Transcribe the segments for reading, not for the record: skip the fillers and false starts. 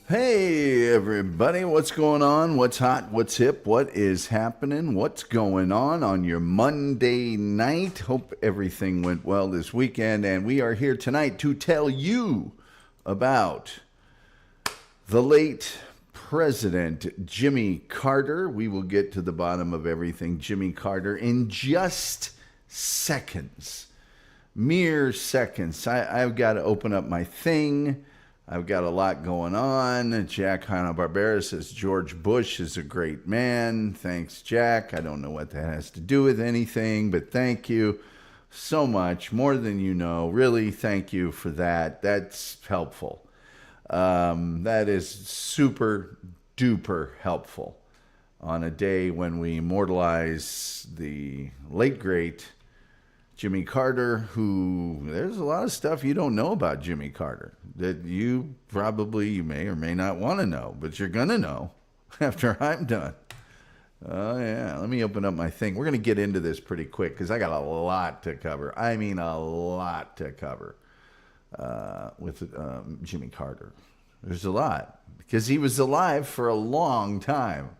Hey everybody, what's going on? What's hot? What's hip? What is happening? What's going on your Monday night? Hope everything went well this weekend, and we are here tonight to tell you about the late President Jimmy Carter. We will get to the bottom of everything Jimmy Carter in just seconds. Mere seconds. I've got to open up my thing. I've got a lot going on. Jack Hanna-Barbera says George Bush is a great man. Thanks, Jack. I don't know what that has to do with anything, but thank you so much. More than you know. Really, thank you for that. That's helpful. That is super duper helpful on a day when we immortalize the late, great Jimmy Carter, who there's a lot of stuff you don't know about Jimmy Carter that you may or may not want to know, but you're going to know after I'm done. Oh, yeah. Let me open up my thing. We're going to get into this pretty quick because I got a lot to cover. I mean, a lot to cover with Jimmy Carter. There's a lot because he was alive for a long time,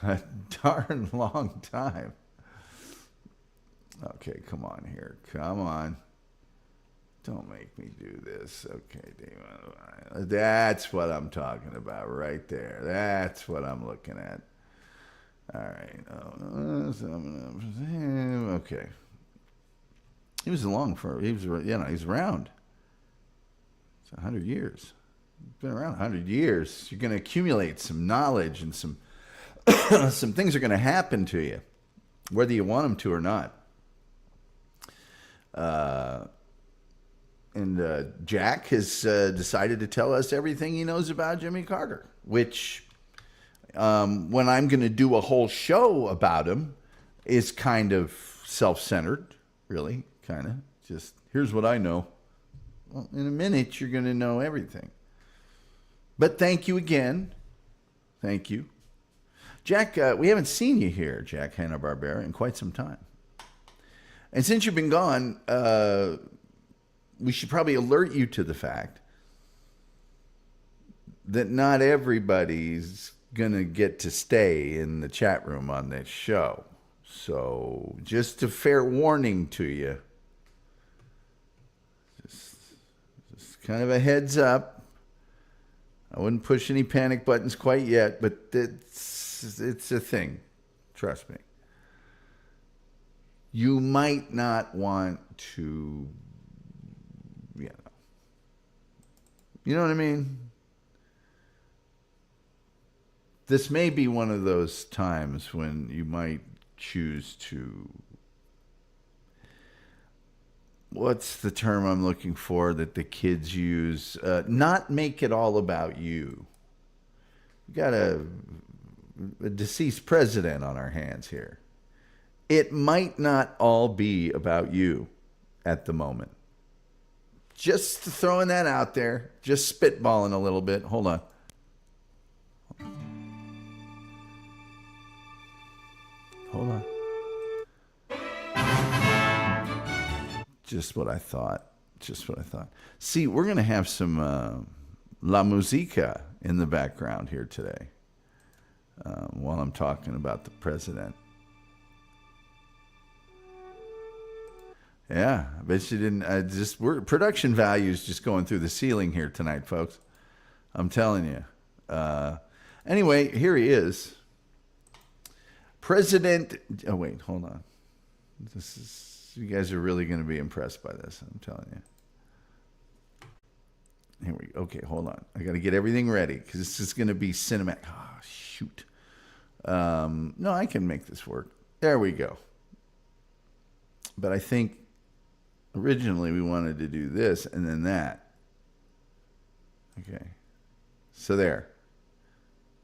a darn long time. Okay, come on here. Come on. Don't make me do this. Okay, Dave. That's what I'm talking about right there. That's what I'm looking at. All right. Okay. He's around. It's 100 years. He's been around 100 years. You're going to accumulate some knowledge and some some things are going to happen to you, whether you want them to or not. Jack has decided to tell us everything he knows about Jimmy Carter, which when I'm going to do a whole show about him is kind of self-centered, really, kind of. Just, here's what I know. Well, in a minute, you're going to know everything. But thank you again. Thank you. Jack, we haven't seen you here, Jack Hanna-Barbera, in quite some time. And since you've been gone, we should probably alert you to the fact that not everybody's going to get to stay in the chat room on this show. So just a fair warning to you. Just kind of a heads up. I wouldn't push any panic buttons quite yet, but it's a thing. Trust me. You might not want to, you know what I mean? This may be one of those times when you might choose to, what's the term I'm looking for that the kids use? Not make it all about you. We got a deceased president on our hands here. It might not all be about you at the moment. Just throwing that out there. Just spitballing a little bit. Hold on. Hold on. Just what I thought. See, we're going to have some La Musica in the background here today while I'm talking about the president. Yeah, I bet you didn't. Production values just going through the ceiling here tonight, folks. I'm telling you. Anyway, here he is. President. Oh, wait, hold on. You guys are really going to be impressed by this, I'm telling you. Here we go. Okay, hold on. I got to get everything ready because this is going to be cinematic. Oh, shoot. No, I can make this work. There we go. But I think originally we wanted to do this and then that. Okay. So there.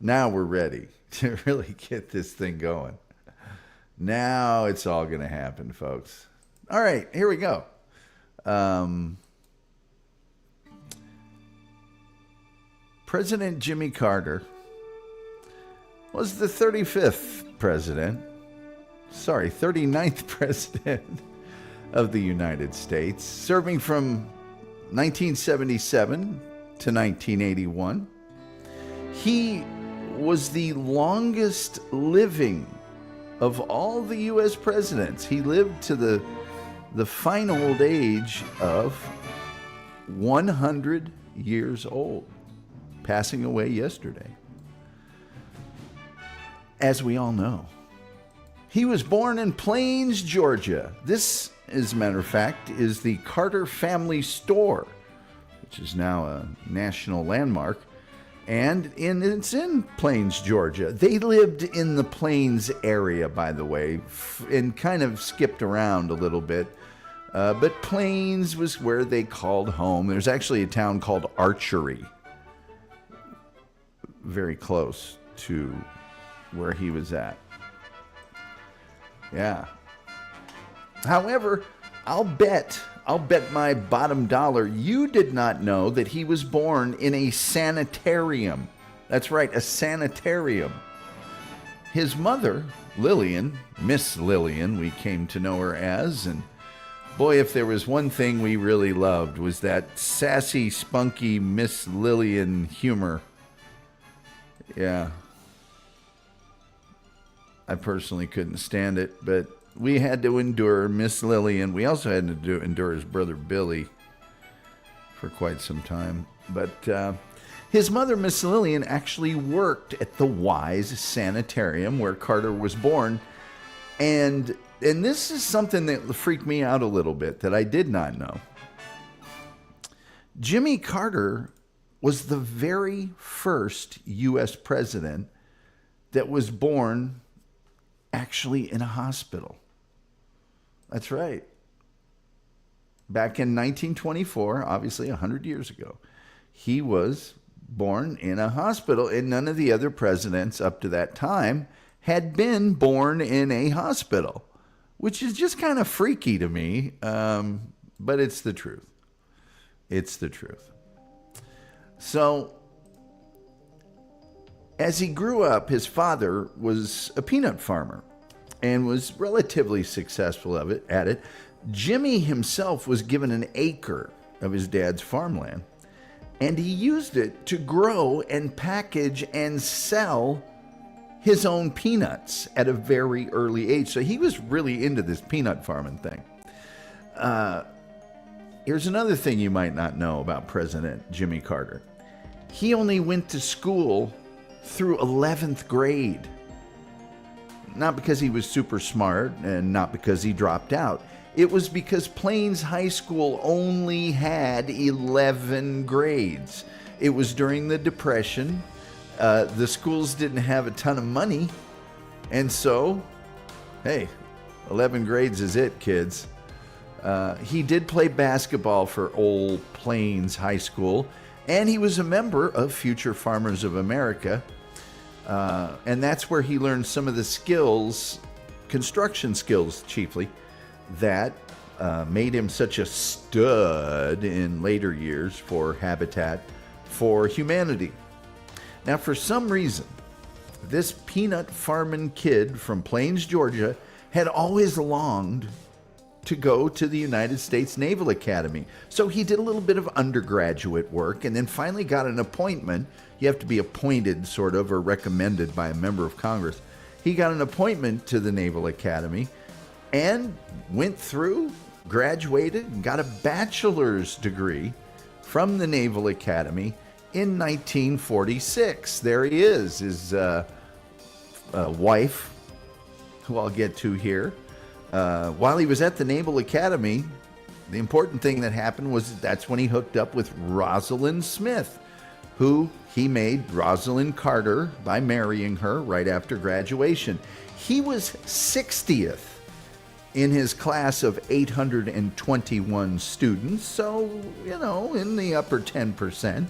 Now we're ready to really get this thing going. Now it's all going to happen, folks. All right, here we go. President Jimmy Carter was the 39th president of the United States, serving from 1977 to 1981. He was the longest living of all the U.S. presidents. He lived to the fine old age of 100 years old, passing away yesterday. As we all know, he was born in Plains, Georgia. This, as a matter of fact, is the Carter Family Store, which is now a national landmark. And it's in Plains, Georgia. They lived in the Plains area, by the way, and kind of skipped around a little bit. But Plains was where they called home. There's actually a town called Archery, very close to where he was at. Yeah. However, I'll bet my bottom dollar you did not know that he was born in a sanitarium. That's right, a sanitarium. His mother, Lillian, Miss Lillian, we came to know her as, and boy, if there was one thing we really loved was that sassy, spunky Miss Lillian humor. Yeah. I personally couldn't stand it, but we had to endure Miss Lillian. We also had to endure his brother Billy for quite some time. But his mother, Miss Lillian, actually worked at the Wise Sanitarium where Carter was born. And this is something that freaked me out a little bit that I did not know. Jimmy Carter was the very first U.S. president that was born actually in a hospital. That's right. Back in 1924, obviously 100 years ago, he was born in a hospital, and none of the other presidents up to that time had been born in a hospital, which is just kind of freaky to me, but it's the truth. It's the truth. So, as he grew up, his father was a peanut farmer and was relatively successful at it. Jimmy himself was given an acre of his dad's farmland, and he used it to grow and package and sell his own peanuts at a very early age. So he was really into this peanut farming thing. Here's another thing you might not know about President Jimmy Carter. He only went to school through 11th grade. Not because he was super smart and not because he dropped out. It was because Plains High School only had 11 grades. It was during the Depression. The schools didn't have a ton of money. And so, hey, 11 grades is it, kids. He did play basketball for Old Plains High School, and he was a member of Future Farmers of America. And that's where he learned some of the skills, construction skills chiefly, that made him such a stud in later years for Habitat for Humanity. Now, for some reason, this peanut farming kid from Plains, Georgia, had always longed to go to the United States Naval Academy. So he did a little bit of undergraduate work and then finally got an appointment. You have to be appointed, sort of, or recommended by a member of Congress. He got an appointment to the Naval Academy and went through, graduated, and got a bachelor's degree from the Naval Academy in 1946. There he is, his wife, who I'll get to here. While he was at the Naval Academy, the important thing that happened was that's when he hooked up with Rosalind Smith, who he made Rosalind Carter by marrying her right after graduation. He was 60th in his class of 821 students, so, in the upper 10%.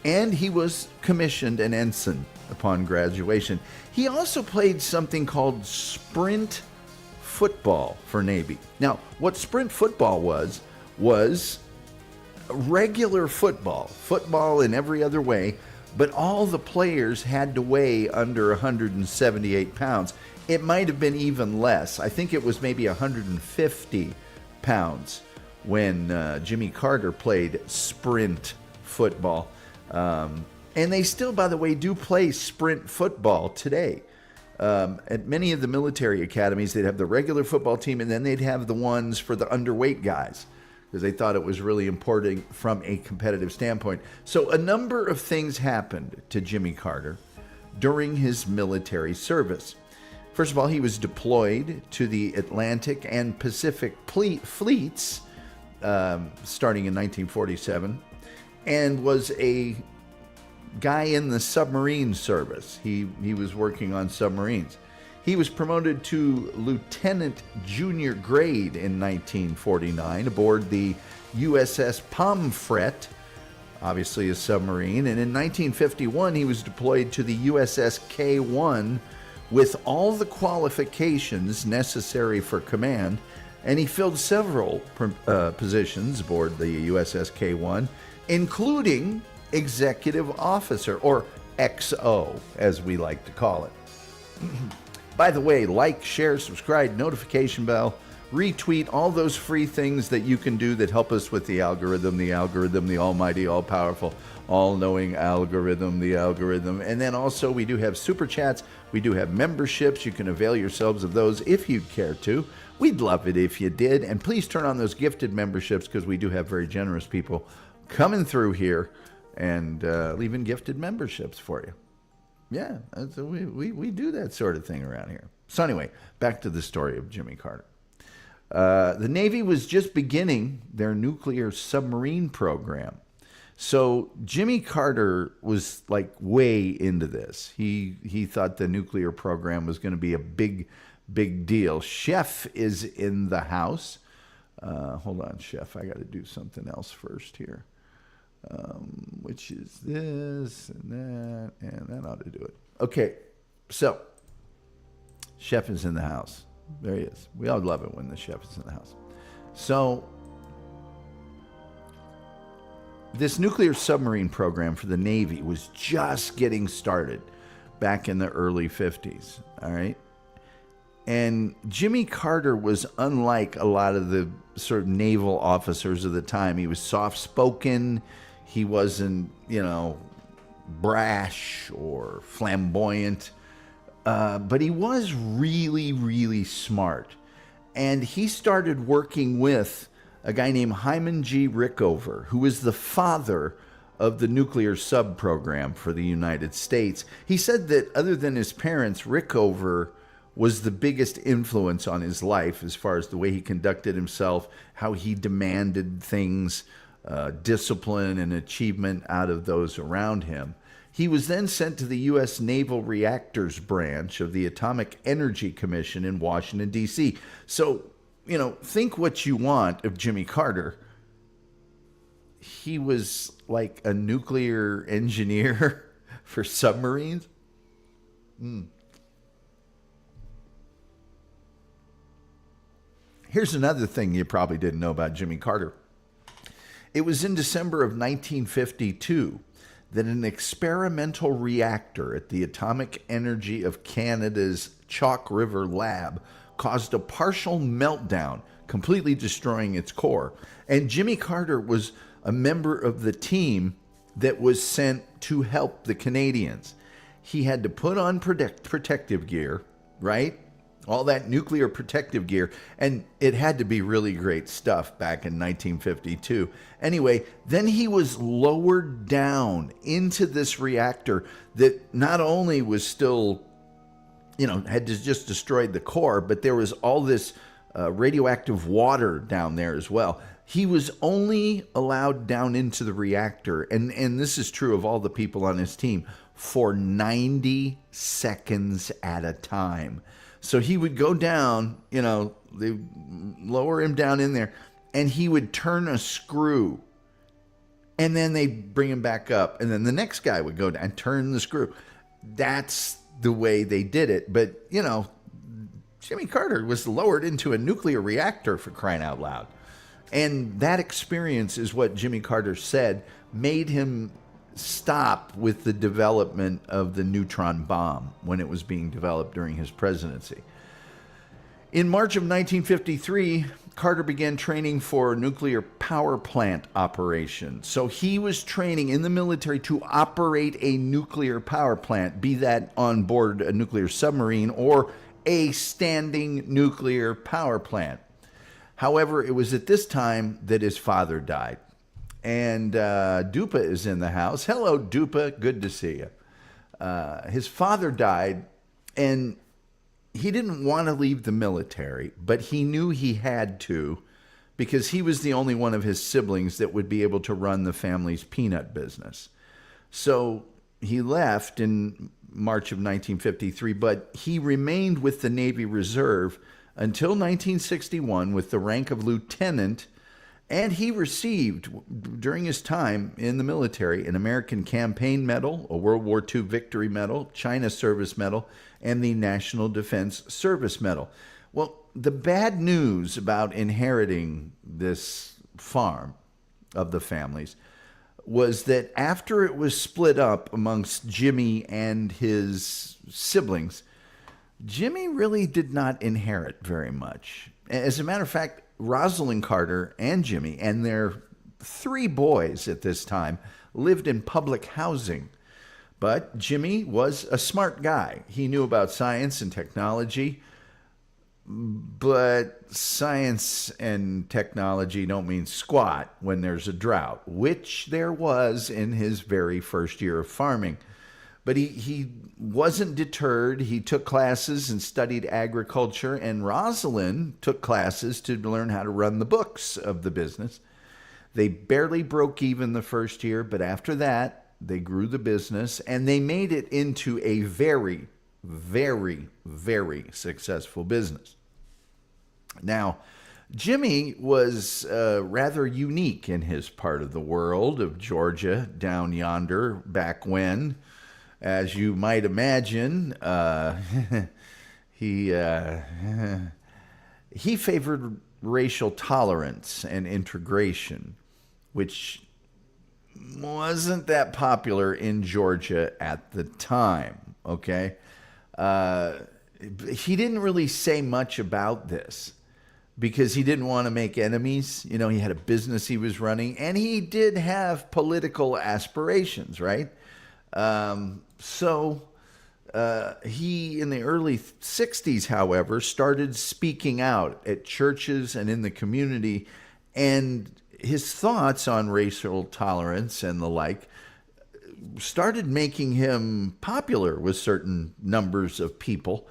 And he was commissioned an ensign upon graduation. He also played something called sprint football for Navy. Now, what sprint football was regular football in every other way, but all the players had to weigh under 178 pounds. It might have been even less. I think it was maybe 150 pounds when Jimmy Carter played sprint football. And they still, by the way, do play sprint football today. At many of the military academies, they'd have the regular football team, and then they'd have the ones for the underweight guys, because they thought it was really important from a competitive standpoint. So a number of things happened to Jimmy Carter during his military service. First of all, he was deployed to the Atlantic and Pacific fleets starting in 1947, and was a guy in the submarine service. He was working on submarines. He was promoted to lieutenant junior grade in 1949 aboard the USS Pomfret, obviously a submarine. And in 1951, he was deployed to the USS K-1 with all the qualifications necessary for command. And he filled several positions aboard the USS K-1, including executive officer, or XO, as we like to call it. By the way, like, share, subscribe, notification bell, retweet, all those free things that you can do that help us with the algorithm, the almighty, all-powerful, all-knowing algorithm, the algorithm. And then also we do have super chats. We do have memberships. You can avail yourselves of those if you'd care to. We'd love it if you did. And please turn on those gifted memberships, because we do have very generous people coming through here and leaving gifted memberships for you. Yeah, we do that sort of thing around here. So anyway, back to the story of Jimmy Carter. The Navy was just beginning their nuclear submarine program. So Jimmy Carter was like way into this. He thought the nuclear program was going to be a big deal. Chef is in the house. Hold on, Chef. I got to do something else first here. Which is this and that ought to do it. Okay, so Chef is in the house. There he is. We all love it when the chef is in the house. So this nuclear submarine program for the Navy was just getting started back in the early 50s, all right? And Jimmy Carter was unlike a lot of the sort of naval officers of the time. He was soft-spoken. He wasn't, brash or flamboyant, but he was really, really smart. And he started working with a guy named Hyman G. Rickover, who was the father of the nuclear sub program for the United States. He said that other than his parents, Rickover was the biggest influence on his life as far as the way he conducted himself, how he demanded things, discipline and achievement out of those around him. He was then sent to the U.S. Naval Reactors Branch of the Atomic Energy Commission in Washington, D.C. So, think what you want of Jimmy Carter. He was like a nuclear engineer for submarines. Here's another thing you probably didn't know about Jimmy Carter. It was in December of 1952 that an experimental reactor at the Atomic Energy of Canada's Chalk River lab caused a partial meltdown, completely destroying its core. And Jimmy Carter was a member of the team that was sent to help the Canadians. He had to put on protective gear, right? All that nuclear protective gear, and it had to be really great stuff back in 1952. Anyway, then he was lowered down into this reactor that not only was still, had just destroyed the core, but there was all this radioactive water down there as well. He was only allowed down into the reactor, and this is true of all the people on his team, for 90 seconds at a time. So he would go down, they lower him down in there, and he would turn a screw, and then they'd bring him back up, and then the next guy would go down and turn the screw. That's the way they did it. But, Jimmy Carter was lowered into a nuclear reactor, for crying out loud. And that experience is what Jimmy Carter said made him stop with the development of the neutron bomb when it was being developed during his presidency. In March of 1953, Carter began training for nuclear power plant operation. So he was training in the military to operate a nuclear power plant, be that on board a nuclear submarine or a standing nuclear power plant. However, it was at this time that his father died. And Dupa is in the house. Hello, Dupa. Good to see you. His father died, and he didn't want to leave the military, but he knew he had to because he was the only one of his siblings that would be able to run the family's peanut business. So he left in March of 1953, but he remained with the Navy Reserve until 1961 with the rank of lieutenant, and he received, during his time in the military, an American Campaign Medal, a World War II Victory Medal, China Service Medal, and the National Defense Service Medal. Well, the bad news about inheriting this farm of the families was that after it was split up amongst Jimmy and his siblings, Jimmy really did not inherit very much. As a matter of fact, Rosalind Carter and Jimmy and their 3 boys at this time lived in public housing. But Jimmy was a smart guy. He knew about science and technology, but science and technology don't mean squat when there's a drought, which there was in his very first year of farming. But he wasn't deterred. He took classes and studied agriculture, and Rosalind took classes to learn how to run the books of the business. They barely broke even the first year, but after that, they grew the business, and they made it into a very, very, very successful business. Now, Jimmy was rather unique in his part of the world of Georgia, down yonder, back when. As you might imagine, he favored racial tolerance and integration, which wasn't that popular in Georgia at the time, okay? He didn't really say much about this because he didn't want to make enemies. You know, he had a business he was running, and he did have political aspirations, right? So he, in the early 60s, however, started speaking out at churches and in the community, and his thoughts on racial tolerance and the like started making him popular with certain numbers of people.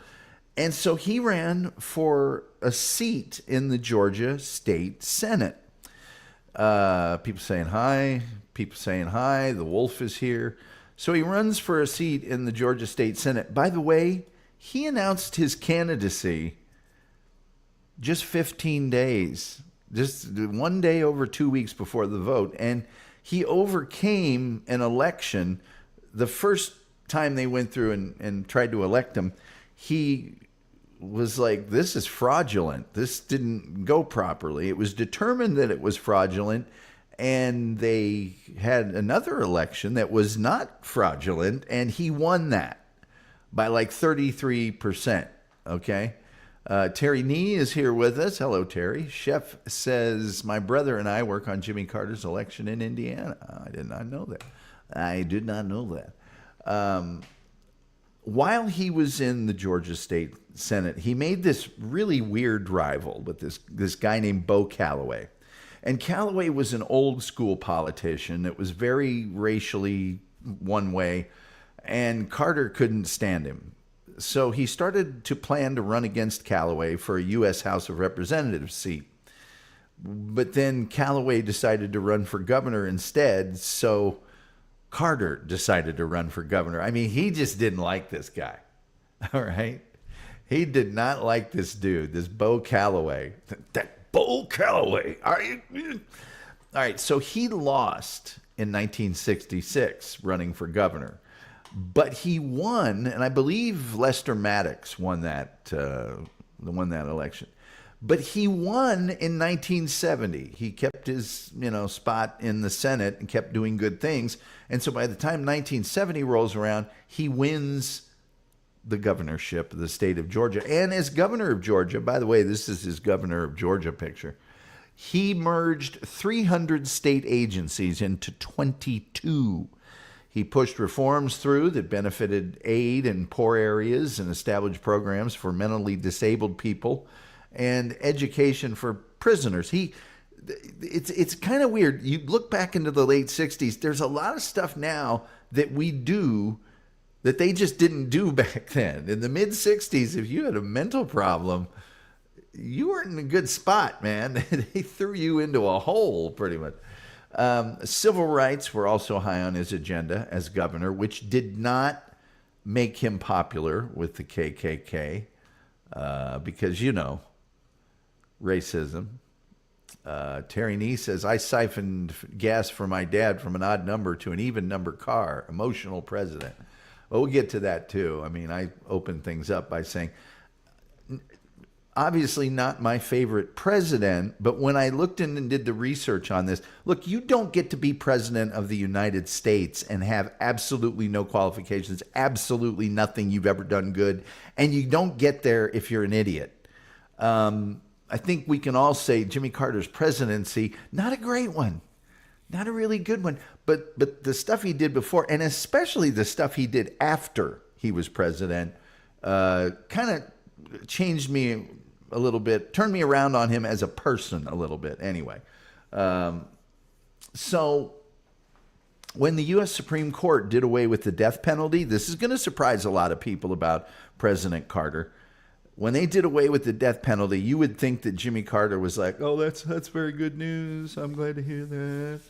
And so he ran for a seat in the Georgia State Senate. People saying hi, the wolf is here. So he runs for a seat in the Georgia State Senate. By the way, he announced his candidacy just 15 days, just one day over 2 weeks before the vote. And he overcame an election. The first time they went through and tried to elect him, he was like, this is fraudulent. This didn't go properly. It was determined that it was fraudulent. And they had another election that was not fraudulent, and he won that by like 33%, okay? Terry Nee is here with us. Hello, Terry. Chef says, my brother and I work on Jimmy Carter's election in Indiana. I did not know that. While he was in the Georgia State Senate, he made this really weird rival with this guy named Bo Calloway. And Calloway was an old school politician that was very racially one way, and Carter couldn't stand him. So he started to plan to run against Calloway for a U.S. House of Representatives seat. But then Calloway decided to run for governor instead, so Carter decided to run for governor. I mean, he just didn't like this guy, all right? He did not like this dude, this Bo Calloway. That Bo Calloway. All right, so he lost in 1966 running for governor, but he won, and I believe Lester Maddox won that election. But he won in 1970. He kept his spot in the Senate and kept doing good things, and so by the time 1970 rolls around, he wins the governorship of the state of Georgia. And as governor of Georgia, by the way, this is his governor of Georgia picture, he merged 300 state agencies into 22. He pushed reforms through that benefited aid in poor areas and established programs for mentally disabled people and education for prisoners. It's kind of weird. You look back into the late 60s, there's a lot of stuff now that we do that they just didn't do back then. In the mid 60s, if you had a mental problem, you weren't in a good spot, man. They threw you into a hole pretty much. Civil rights were also high on his agenda as governor, which did not make him popular with the KKK because, racism. Terry Nee says, I siphoned gas for my dad from an odd number to an even number car. Emotional president. Well, we'll get to that too. I mean, I opened things up by saying, obviously not my favorite president, but when I looked in and did the research on this, look, you don't get to be president of the United States and have absolutely no qualifications, absolutely nothing you've ever done good, and you don't get there if you're an idiot. I think we can all say Jimmy Carter's presidency, not a great one, not a really good one, but the stuff he did before, and especially the stuff he did after he was president, kind of changed me a little bit, turned me around on him as a person a little bit anyway. So when the U.S. Supreme Court did away with the death penalty, this is going to surprise a lot of people about President Carter. When they did away with the death penalty, you would think that Jimmy Carter was like, oh, that's very good news. I'm glad to hear that.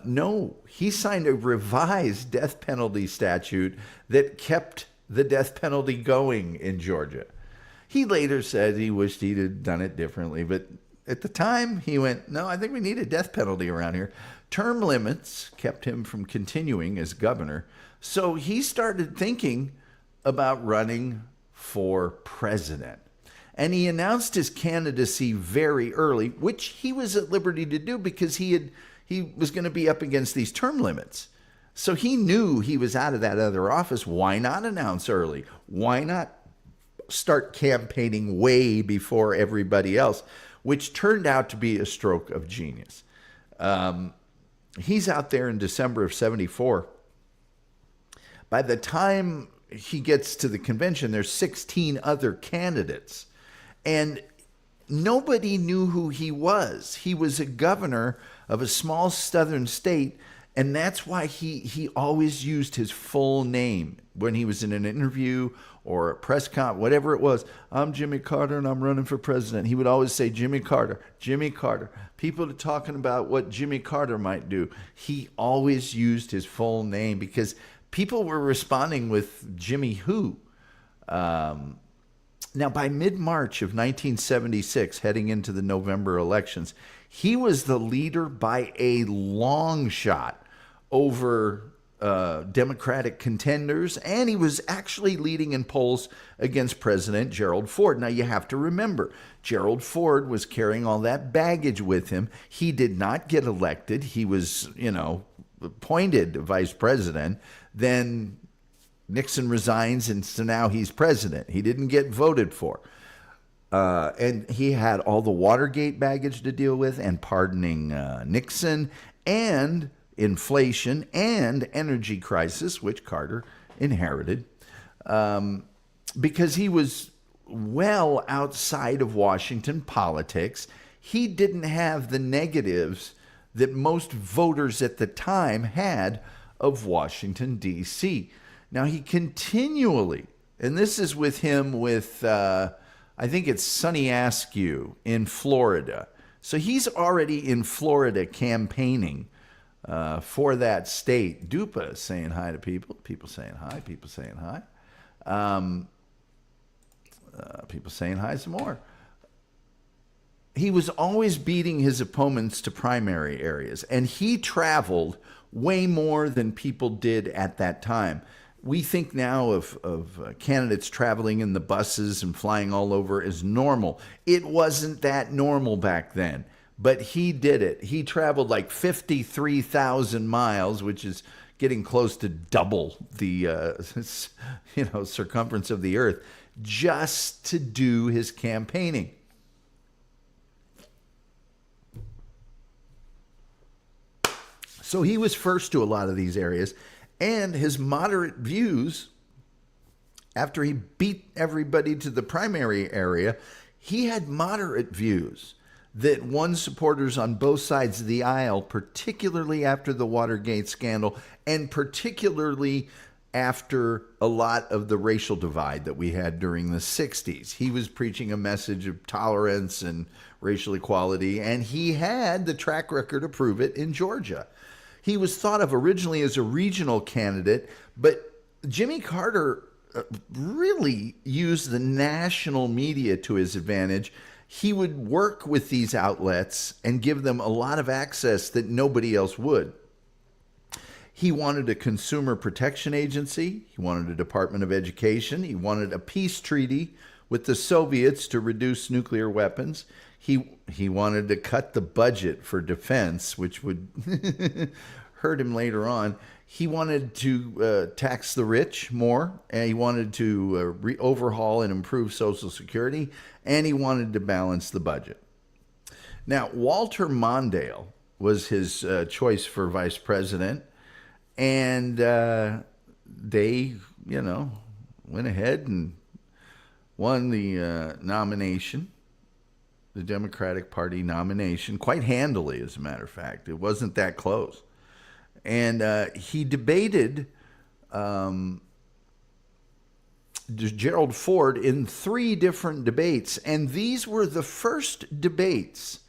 No, he signed a revised death penalty statute that kept the death penalty going in Georgia. He later said he wished he'd have done it differently, but at the time he went, no, I think we need a death penalty around here. Term limits kept him from continuing as governor, so he started thinking about running for president. And he announced his candidacy very early, which he was at liberty to do because he was going to be up against these term limits. So he knew he was out of that other office. Why not announce early? Why not start campaigning way before everybody else, which turned out to be a stroke of genius. He's out there in December of 74. By the time he gets to the convention, there's 16 other candidates. And nobody knew who he was. He was a governor of a small southern state, and that's why he always used his full name when he was in an interview or a press conference, whatever it was. I'm Jimmy Carter and I'm running for president. He would always say, Jimmy Carter, Jimmy Carter. People are talking about what Jimmy Carter might do. He always used his full name because people were responding with Jimmy who. Now, by mid-March of 1976, heading into the November elections, he was the leader by a long shot over Democratic contenders, and he was actually leading in polls against President Gerald Ford. Now, you have to remember, Gerald Ford was carrying all that baggage with him. He did not get elected. He was, appointed vice president. Then Nixon resigns, and so now he's president. He didn't get voted for. And he had all the Watergate baggage to deal with, and pardoning Nixon, and inflation and energy crisis, which Carter inherited, because he was well outside of Washington politics. He didn't have the negatives that most voters at the time had of Washington, D.C. Now, he continually, and this is with him with, I think it's Sonny Askew in Florida. So he's already in Florida campaigning for that state. Dupa is saying hi to people. People saying hi. People saying hi. People saying hi some more. He was always beating his opponents to primary areas, and he traveled way more than people did at that time. We think now of candidates traveling in the buses and flying all over as normal. It wasn't that normal back then, but he did it. He traveled like 53,000 miles, which is getting close to double the circumference of the earth just to do his campaigning. So he was first to a lot of these areas, and his moderate views, after he beat everybody to the primary area, he had moderate views that won supporters on both sides of the aisle, particularly after the Watergate scandal and particularly after a lot of the racial divide that we had during the 60s. He was preaching a message of tolerance and racial equality, and he had the track record to prove it in Georgia. He was thought of originally as a regional candidate, but Jimmy Carter really used the national media to his advantage. He would work with these outlets and give them a lot of access that nobody else would. He wanted a consumer protection agency. He wanted a Department of Education. He wanted a peace treaty with the Soviets to reduce nuclear weapons. He wanted to cut the budget for defense, which would hurt him later on. He wanted to tax the rich more, and he wanted to overhaul and improve Social Security, and he wanted to balance the budget. Now, Walter Mondale was his choice for vice president, and they, went ahead and won the nomination, the Democratic Party nomination, quite handily, as a matter of fact. It wasn't that close. And he debated Gerald Ford in 3 different debates. And these were the first debates.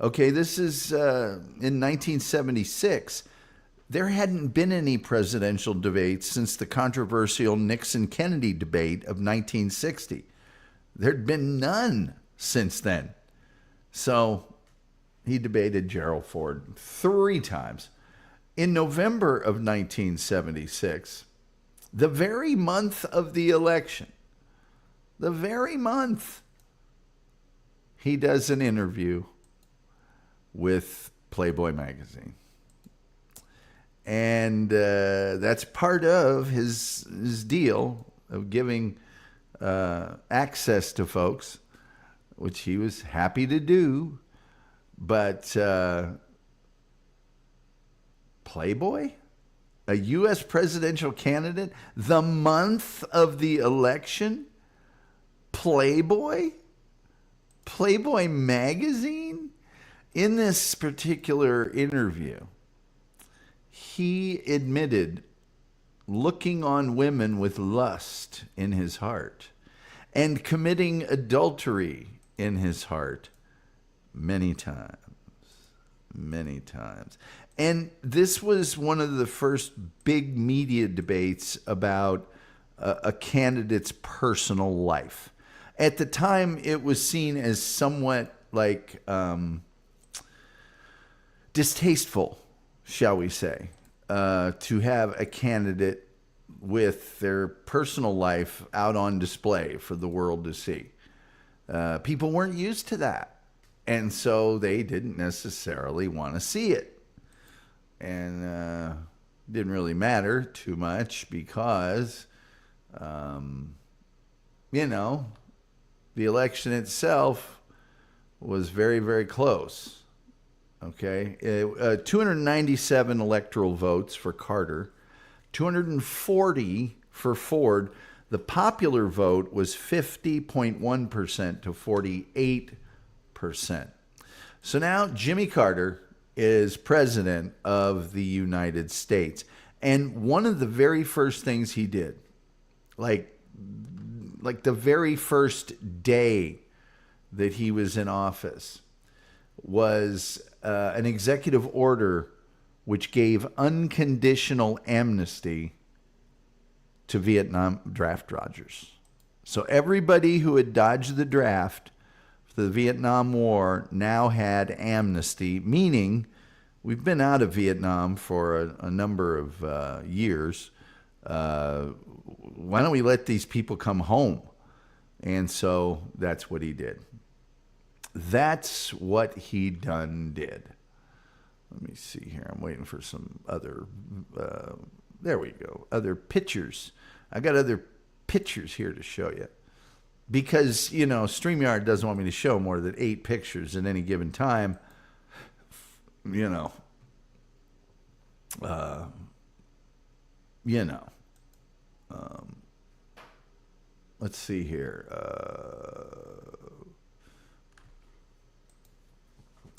Okay, this is in 1976. There hadn't been any presidential debates since the controversial Nixon-Kennedy debate of 1960. There'd been none since then. So he debated Gerald Ford 3 times. In November of 1976, the very month of the election, the very month, he does an interview with Playboy magazine. And that's part of his deal of giving access to folks, which he was happy to do. But Playboy, a U.S. presidential candidate, the month of the election, Playboy magazine. In this particular interview, he admitted looking on women with lust in his heart and committing adultery in his heart many times. And this was one of the first big media debates about a candidate's personal life. At the time, it was seen as somewhat like distasteful, shall we say, to have a candidate with their personal life out on display for the world to see. People weren't used to that. And so they didn't necessarily want to see it. And didn't really matter too much because, the election itself was very, very close. Okay. 297 electoral votes for Carter, 240 for Ford. The popular vote was 50.1% to 48%. So now Jimmy Carter is president of the United States. And one of the very first things he did, like the very first day that he was in office, was an executive order which gave unconditional amnesty to Vietnam draft dodgers. So everybody who had dodged the draft for the Vietnam War now had amnesty, meaning we've been out of Vietnam for a number of years. Why don't we let these people come home? And so that's what he did. That's what he done did. Let me see here. I'm waiting for some other, there we go, other pictures. I got other pictures here to show you. Because, StreamYard doesn't want me to show more than 8 pictures at any given time. Let's see here.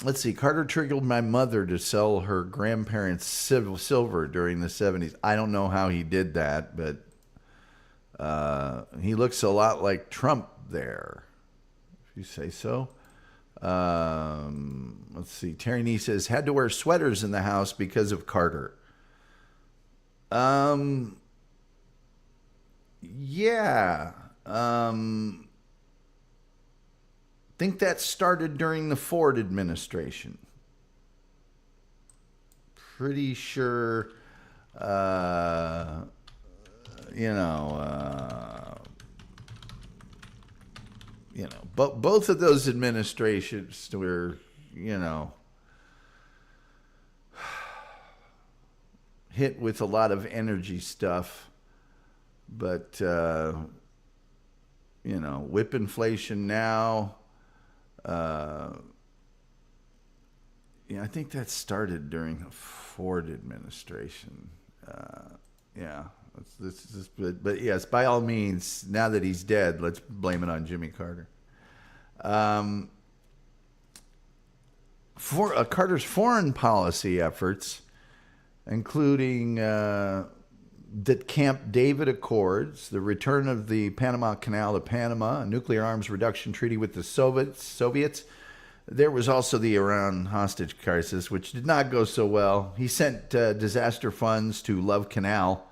Let's see. Carter triggered my mother to sell her grandparents' silver during the 70s. I don't know how he did that, but he looks a lot like Trump there, if you say so. Let's see. Terry Nee says, had to wear sweaters in the house because of Carter. Yeah. Think that started during the Ford administration. Pretty sure, but both of those administrations were, hit with a lot of energy stuff. But, whip inflation now. I think that started during the Ford administration. But yes, by all means, now that he's dead, let's blame it on Jimmy Carter. Carter's foreign policy efforts, including the Camp David Accords, the return of the Panama Canal to Panama, a nuclear arms reduction treaty with the Soviets. There was also the Iran hostage crisis, which did not go so well. He sent disaster funds to Love Canal,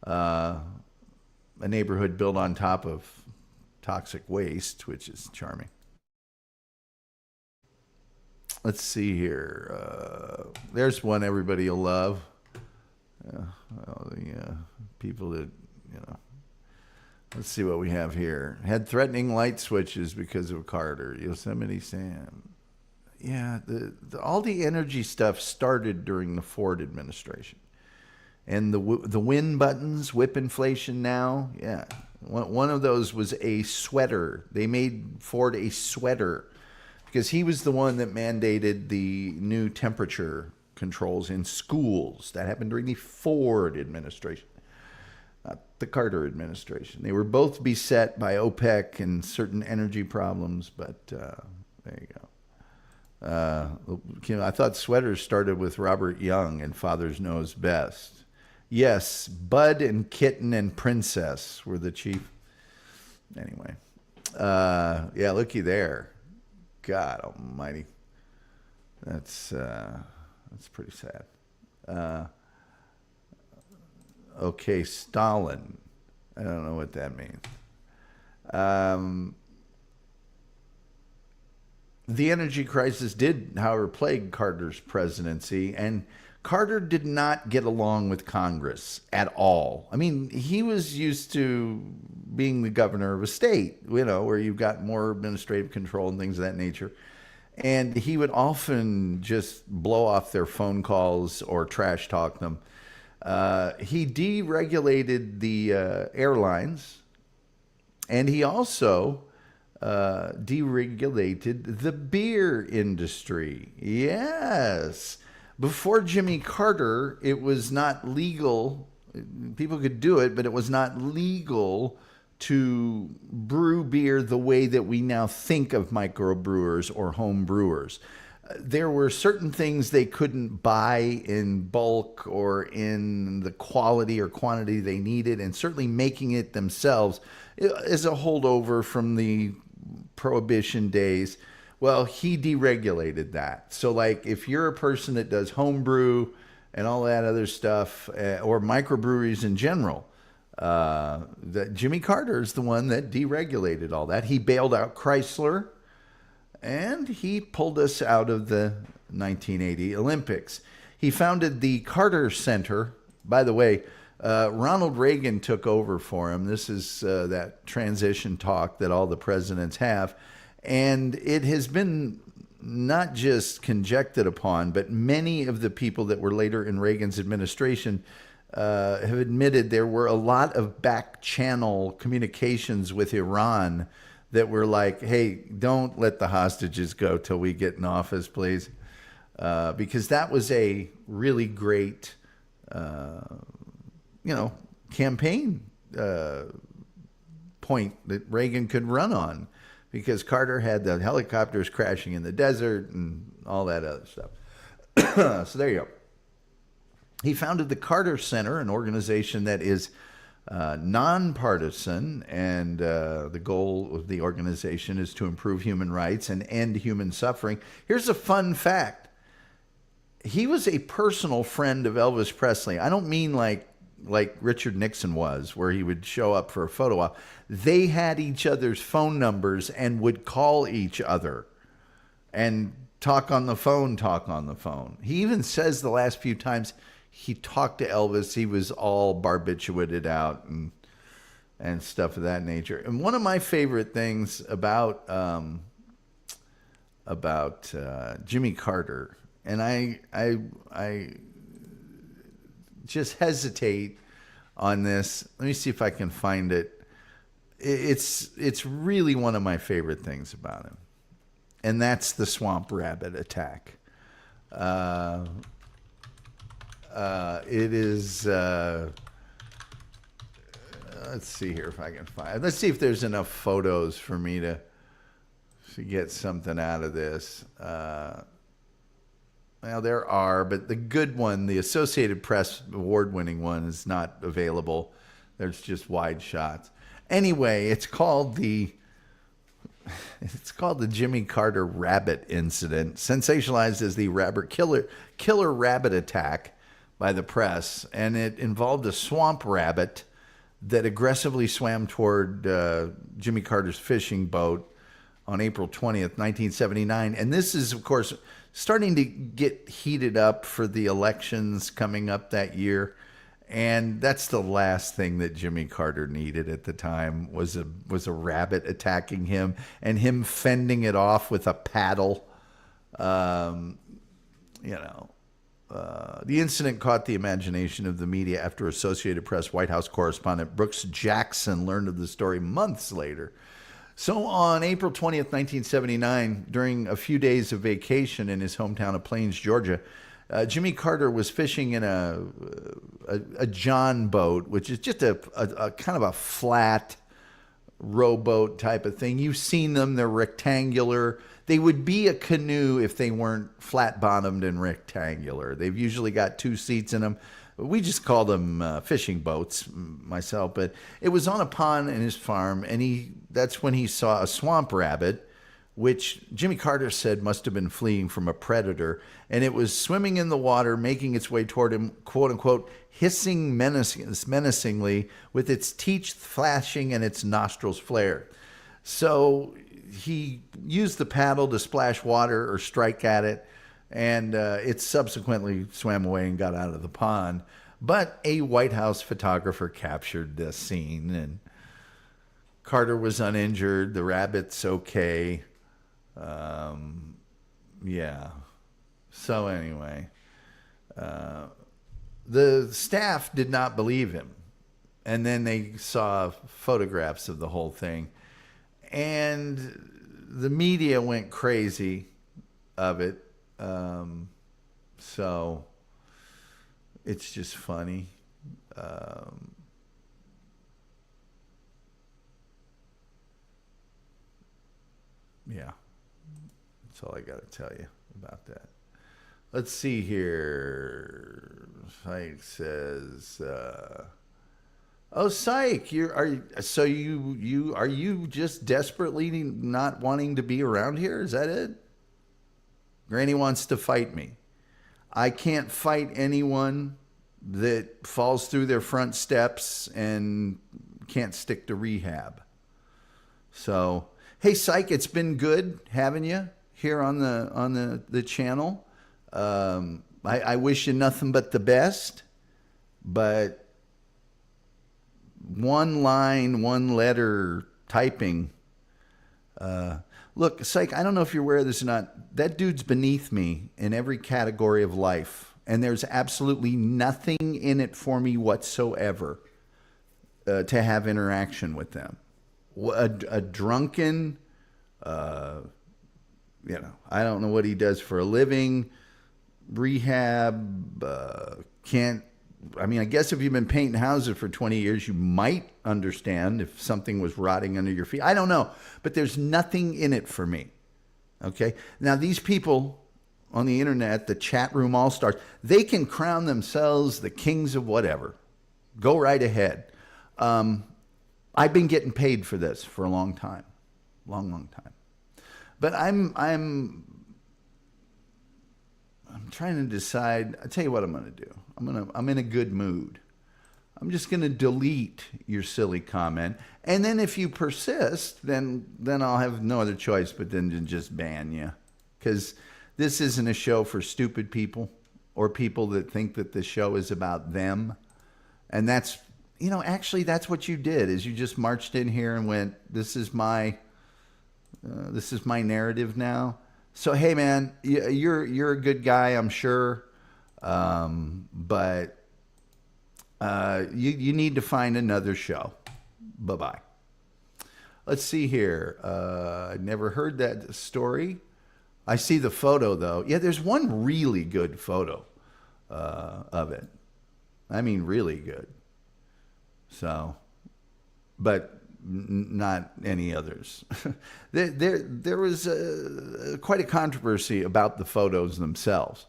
a neighborhood built on top of toxic waste, which is charming. Let's see here. There's one everybody will love. The people that, let's see what we have here. Had threatening light switches because of Carter. Yosemite Sam. Yeah, all the energy stuff started during the Ford administration. And the win buttons, whip inflation now, yeah. One of those was a sweater. They made Ford a sweater because he was the one that mandated the new temperature controls in schools. That happened during the Ford administration, not the Carter administration. They were both beset by OPEC and certain energy problems, but there you go. I thought sweaters started with Robert Young and Father's Knows Best. Yes, Bud and Kitten and Princess were the chief. Anyway, yeah, looky there. God almighty. That's pretty sad. Okay, Stalin. I don't know what that means. The energy crisis did, however, plague Carter's presidency, and Carter did not get along with Congress at all. I mean, he was used to being the governor of a state, where you've got more administrative control and things of that nature. And he would often just blow off their phone calls or trash talk them. He deregulated the airlines, and he also deregulated the beer industry. Yes. Before Jimmy Carter, it was not legal. People could do it, but it was not legal to brew beer the way that we now think of microbrewers or home brewers. There were certain things they couldn't buy in bulk or in the quality or quantity they needed, and certainly making it themselves is a holdover from the Prohibition days. Well, he deregulated that. So like if you're a person that does home brew and all that other stuff, or microbreweries in general, that Jimmy Carter is the one that deregulated all that. He bailed out Chrysler, and he pulled us out of the 1980 Olympics. He founded the Carter Center. By the way, Ronald Reagan took over for him. This is that transition talk that all the presidents have. And it has been not just conjectured upon, but many of the people that were later in Reagan's administration have admitted there were a lot of back channel communications with Iran that were like, hey, don't let the hostages go till we get in office, please. Because that was a really great, campaign point that Reagan could run on, because Carter had the helicopters crashing in the desert and all that other stuff. So there you go. He founded the Carter Center, an organization that is nonpartisan, and the goal of the organization is to improve human rights and end human suffering. Here's a fun fact. He was a personal friend of Elvis Presley. I don't mean like Richard Nixon was, where he would show up for a photo op. They had each other's phone numbers and would call each other and talk on the phone. He even says the last few times he talked to Elvis, he was all barbiturated out and stuff of that nature. And one of my favorite things about Jimmy Carter, and I just hesitate on this. Let me see if I can find it. It's really one of my favorite things about him, and that's the swamp rabbit attack. It is. Let's see here if I can find. Let's see if there's enough photos for me to get something out of this. Well, there are, but the good one, the Associated Press award-winning one, is not available. There's just wide shots. Anyway, it's called the Jimmy Carter rabbit incident, sensationalized as the killer rabbit attack by the press, and it involved a swamp rabbit that aggressively swam toward Jimmy Carter's fishing boat on April 20th, 1979. And this is, of course, starting to get heated up for the elections coming up that year. And that's the last thing that Jimmy Carter needed at the time was a rabbit attacking him and him fending it off with a paddle. The incident caught the imagination of the media after Associated Press White House correspondent Brooks Jackson learned of the story months later. So on April 20th, 1979, during a few days of vacation in his hometown of Plains, Georgia, Jimmy Carter was fishing in a John boat, which is just a kind of a flat rowboat type of thing. You've seen them. They're rectangular. They would be a canoe if they weren't flat-bottomed and rectangular. They've usually got two seats in them. We just call them fishing boats myself, but it was on a pond in his farm, and that's when he saw a swamp rabbit, which Jimmy Carter said must have been fleeing from a predator, and it was swimming in the water, making its way toward him, quote-unquote, hissing menacingly with its teeth flashing and its nostrils flared. So he used the paddle to splash water or strike at it, and it subsequently swam away and got out of the pond. But a White House photographer captured this scene, and Carter was uninjured. The rabbit's okay. Yeah. So anyway, the staff did not believe him. And then they saw photographs of the whole thing. And the media went crazy of it. So it's just funny. Yeah. That's all I got to tell you about that. Let's see here. Psych says, "Oh, Psych, are you just desperately not wanting to be around here? Is that it? Granny wants to fight me. I can't fight anyone that falls through their front steps and can't stick to rehab. So, hey, Psych, it's been good having you here on the channel. I wish you nothing but the best, but one line, one letter typing. Look, Psych, I don't know if you're aware of this or not. That dude's beneath me in every category of life. And there's absolutely nothing in it for me whatsoever to have interaction with them. A drunken, I don't know what he does for a living, rehab, I guess if you've been painting houses for 20 years, you might understand if something was rotting under your feet. I don't know, but there's nothing in it for me. Okay. Now, these people on the internet, the chat room all-stars, they can crown themselves the kings of whatever. Go right ahead. I've been getting paid for this for a long time, long time. But I'm trying to decide. I'll tell you what I'm going to do. I'm in a good mood. I'm just going to delete your silly comment. And then if you persist, then I'll have no other choice but then to just ban you. Because this isn't a show for stupid people or people that think that the show is about them. And that's, actually that's what you did, is you just marched in here and went, this is my narrative now. So, hey man, you're a good guy, I'm sure. But you need to find another show. Bye-bye. Let's see here. I never heard that story. I see the photo, though. Yeah, there's one really good photo of it. I mean, really good. So, but not any others. There was quite a controversy about the photos themselves.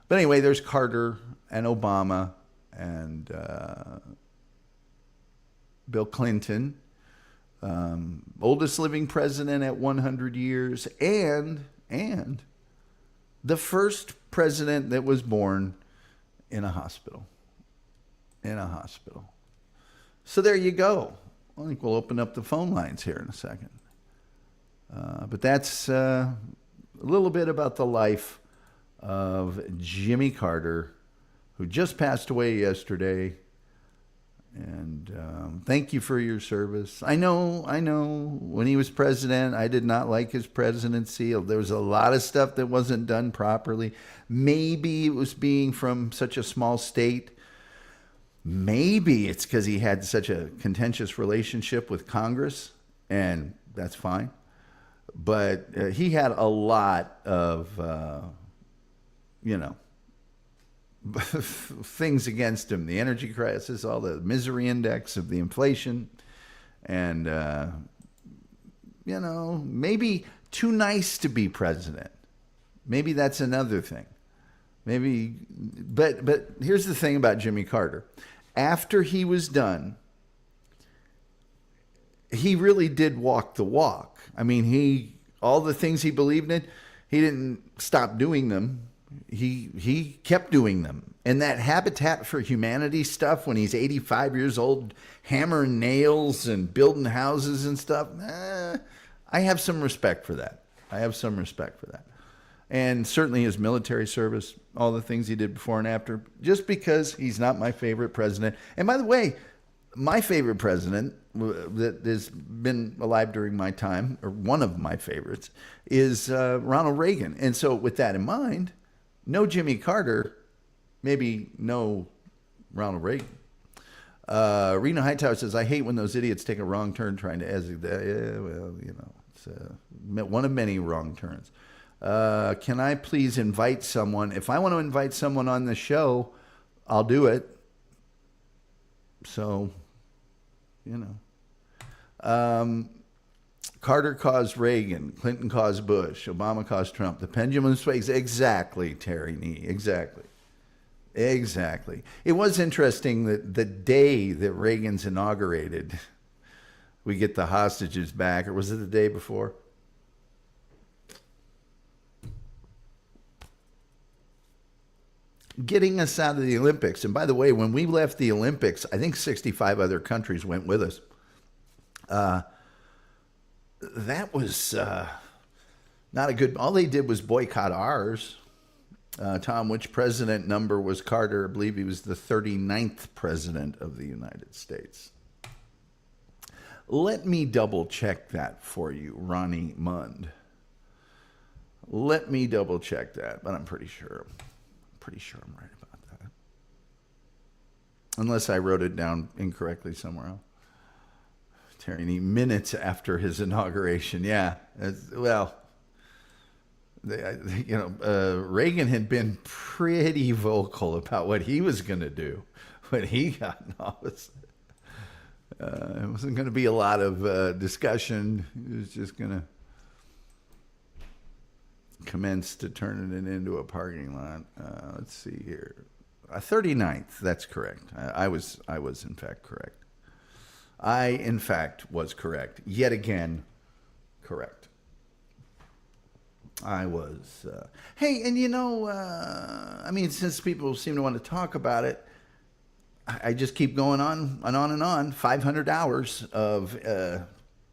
But anyway, there's Carter and Obama and Bill Clinton, oldest living president at 100 years, and the first president that was born in a hospital. So there you go. I think we'll open up the phone lines here in a second. But that's a little bit about the life of Jimmy Carter, who just passed away yesterday. And thank you for your service. I know, when he was president, I did not like his presidency. There was a lot of stuff that wasn't done properly. Maybe it was being from such a small state. Maybe it's because he had such a contentious relationship with Congress, and that's fine. But he had a lot of, things against him. The energy crisis, all the misery index of the inflation, and, maybe too nice to be president. Maybe that's another thing. Maybe, but here's the thing about Jimmy Carter. After he was done, he really did walk the walk. I mean, all the things he believed in, he didn't stop doing them. He kept doing them. And that Habitat for Humanity stuff, when he's 85 years old, hammering nails and building houses and stuff, I have some respect for that. And certainly his military service, all the things he did before and after, just because he's not my favorite president. And by the way, my favorite president that has been alive during my time, or one of my favorites, is Ronald Reagan. And so with that in mind, no Jimmy Carter, maybe no Ronald Reagan. Rena Hightower says, I hate when those idiots take a wrong turn trying to exit. Yeah, well, it's one of many wrong turns. Can I please invite someone? If I want to invite someone on the show, I'll do it. So, Carter caused Reagan, Clinton caused Bush, Obama caused Trump. The pendulum swings. Exactly, Terry Nee. Exactly. It was interesting that the day that Reagan's inaugurated, we get the hostages back, or was it the day before? Getting us out of the Olympics. And by the way, when we left the Olympics, I think 65 other countries went with us. That was not a good... All they did was boycott ours. Tom, which president number was Carter? I believe he was the 39th president of the United States. Let me double check that for you, Ronnie Mund. Let me double check that, but I'm pretty sure I'm right about that. Unless I wrote it down incorrectly somewhere else. Tyranny minutes after his inauguration. Yeah, well, Reagan had been pretty vocal about what he was going to do when he got in office. It wasn't going to be a lot of discussion. He was just going to commence to turning it into a parking lot. Let's see here. 39th, that's correct. I was in fact correct. I, in fact, was correct. Yet again, correct. I was. Hey, and since people seem to want to talk about it, I just keep going on and on and on. 500 hours of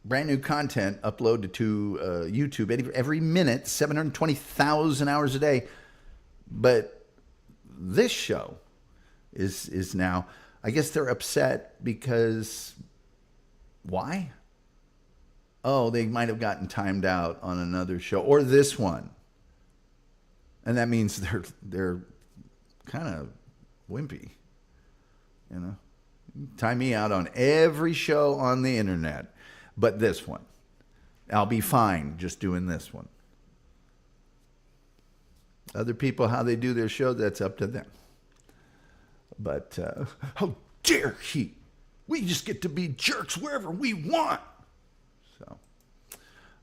brand new content uploaded to YouTube every minute, 720,000 hours a day. But this show is now, I guess they're upset because, why? Oh, they might have gotten timed out on another show or this one. And that means they're kind of wimpy, you know. Time me out on every show on the internet, but this one. I'll be fine just doing this one. Other people, how they do their show, that's up to them. But how dare he? We just get to be jerks wherever we want. So,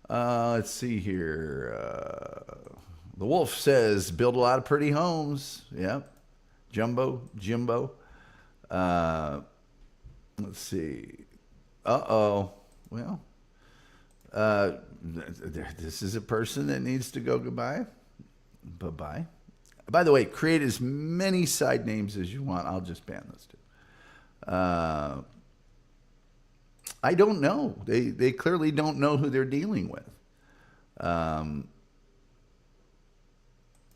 let's see here. The Wolf says, build a lot of pretty homes. Yep. Jimbo. Let's see. Well, this is a person that needs to go goodbye. Bye-bye. By the way, create as many side names as you want. I'll just ban those two. I don't know. They clearly don't know who they're dealing with.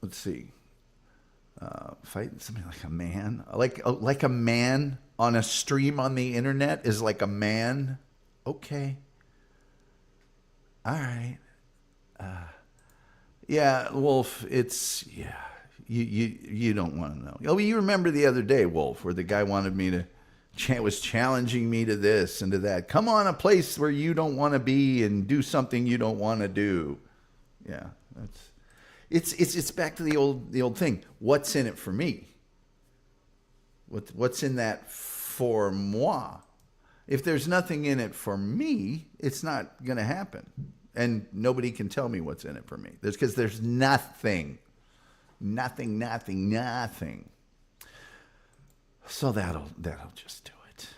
Let's see. Fight something like a man. Like a man on a stream on the internet is like a man. Okay. All right. Yeah, Wolf, you don't want to know. Oh, you remember the other day, Wolf, where the guy wanted me to, was challenging me to this and to that. Come on a place where you don't want to be and do something you don't want to do. Yeah, it's back to the old thing. What's in it for me? What's in that for moi? If there's nothing in it for me, it's not going to happen. And nobody can tell me what's in it for me. Because there's nothing. Nothing. So that'll just do it.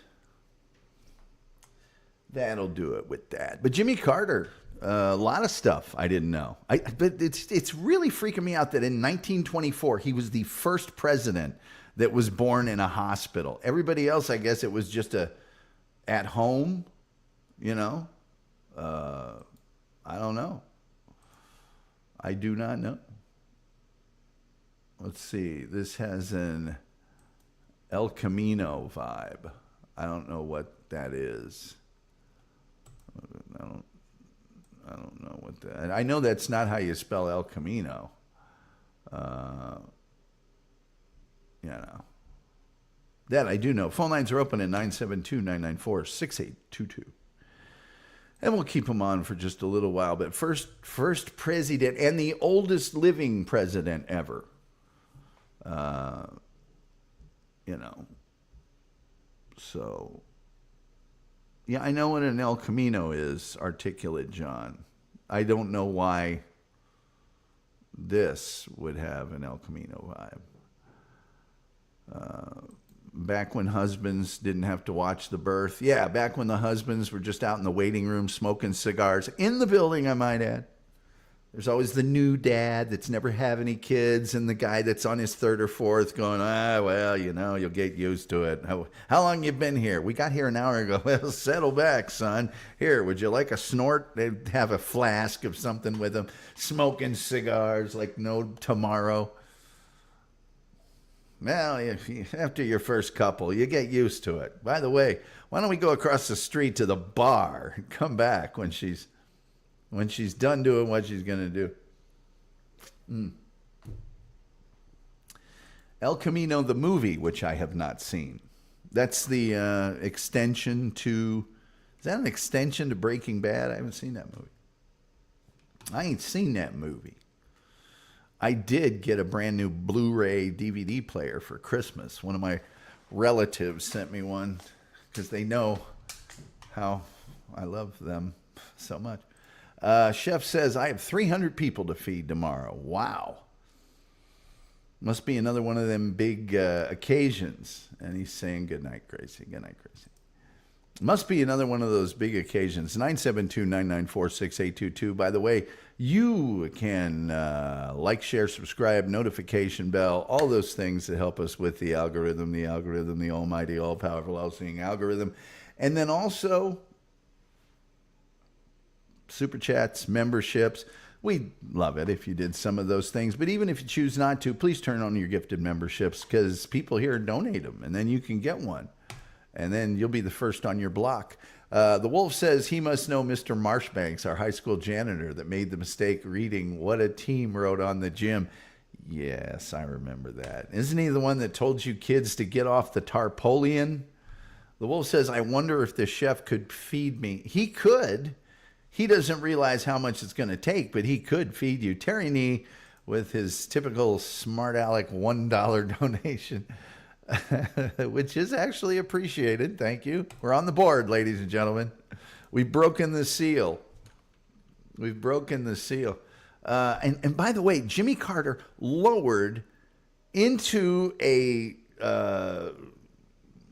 That'll do it with that. But Jimmy Carter, a lot of stuff I didn't know. But it's really freaking me out that in 1924, he was the first president that was born in a hospital. Everybody else, I guess it was just at home, you know. I don't know. I do not know. Let's see. This has an El Camino vibe. I don't know what that is. I don't know what that. I know that's not how you spell El Camino. That I do know. Phone lines are open at 972-994-6822. And we'll keep them on for just a little while. But first president and the oldest living president ever. So, yeah, I know what an El Camino is, Articulate John. I don't know why this would have an El Camino vibe. Back when husbands didn't have to watch the birth. Yeah, back when the husbands were just out in the waiting room smoking cigars. In the building, I might add. There's always the new dad that's never had any kids and the guy that's on his third or fourth going, you'll get used to it. How long you been here? We got here an hour ago. Well, settle back, son. Here, would you like a snort? They'd have a flask of something with them, smoking cigars like no tomorrow. Well, after your first couple, you get used to it. By the way, why don't we go across the street to the bar and come back when she's done doing what she's going to do? El Camino, the movie, which I have not seen. That's the extension to... Is that an extension to Breaking Bad? I haven't seen that movie. I ain't seen that movie. I did get a brand new Blu-ray DVD player for Christmas. One of my relatives sent me one because they know how I love them so much. Chef says, I have 300 people to feed tomorrow. Wow. Must be another one of them big occasions. And he's saying, good night, Gracie. Good night, Gracie. Must be another one of those big occasions. 972-994-6822. By the way, you can like, share, subscribe, notification bell, all those things that help us with the algorithm, the almighty, all-powerful, all-seeing algorithm. And then also super chats, memberships. We'd love it if you did some of those things. But even if you choose not to, please turn on your gifted memberships because people here donate them, and then you can get one. And then you'll be the first on your block. The Wolf says he must know Mr. Marshbanks, our high school janitor that made the mistake reading what a team wrote on the gym. Yes, I remember that. Isn't he the one that told you kids to get off the tarpaulin? The Wolf says, I wonder if the chef could feed me. He could. He doesn't realize how much it's going to take, but he could feed you. Terry Nee, with his typical smart aleck $1 donation, which is actually appreciated. Thank you. We're on the board, ladies and gentlemen. We've broken the seal. We've broken the seal. And by the way, Jimmy Carter lowered into a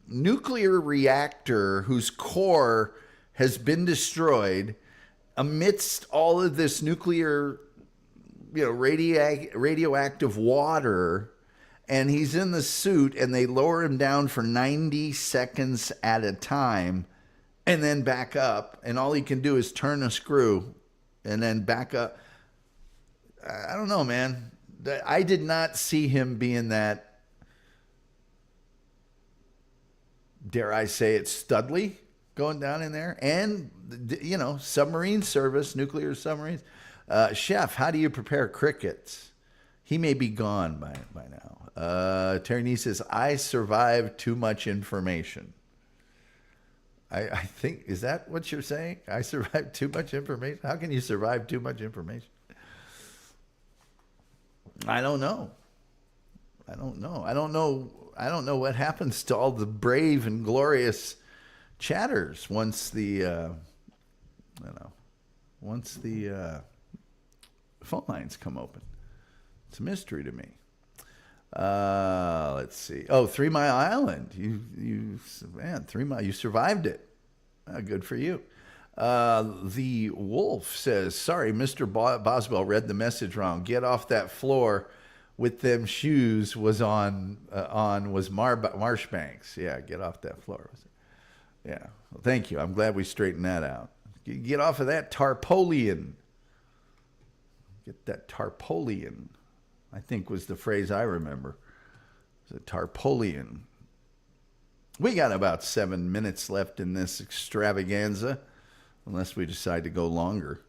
nuclear reactor whose core has been destroyed amidst all of this nuclear, radioactive water. And he's in the suit, and they lower him down for 90 seconds at a time and then back up. And all he can do is turn a screw and then back up. I don't know, man. I did not see him being that, dare I say it, Studley going down in there. And, submarine service, nuclear submarines. Chef, how do you prepare crickets? He may be gone by now. Terry says, I survived too much information. I think, is that what you're saying? I survived too much information? How can you survive too much information? I don't know. I don't know what happens to all the brave and glorious chatters once the phone lines come open. It's a mystery to me. Let's see. Oh, 3 Mile Island. You 3 Mile. You survived it. Good for you. The Wolf says, sorry, Mr. Boswell read the message wrong. Get off that floor with them shoes was Marshbanks. Yeah, get off that floor. Yeah. Well, thank you. I'm glad we straightened that out. Get off of that tarpaulin. Get that tarpaulin, I think was the phrase I remember. It's a tarpaulin. We got about 7 minutes left in this extravaganza, unless we decide to go longer.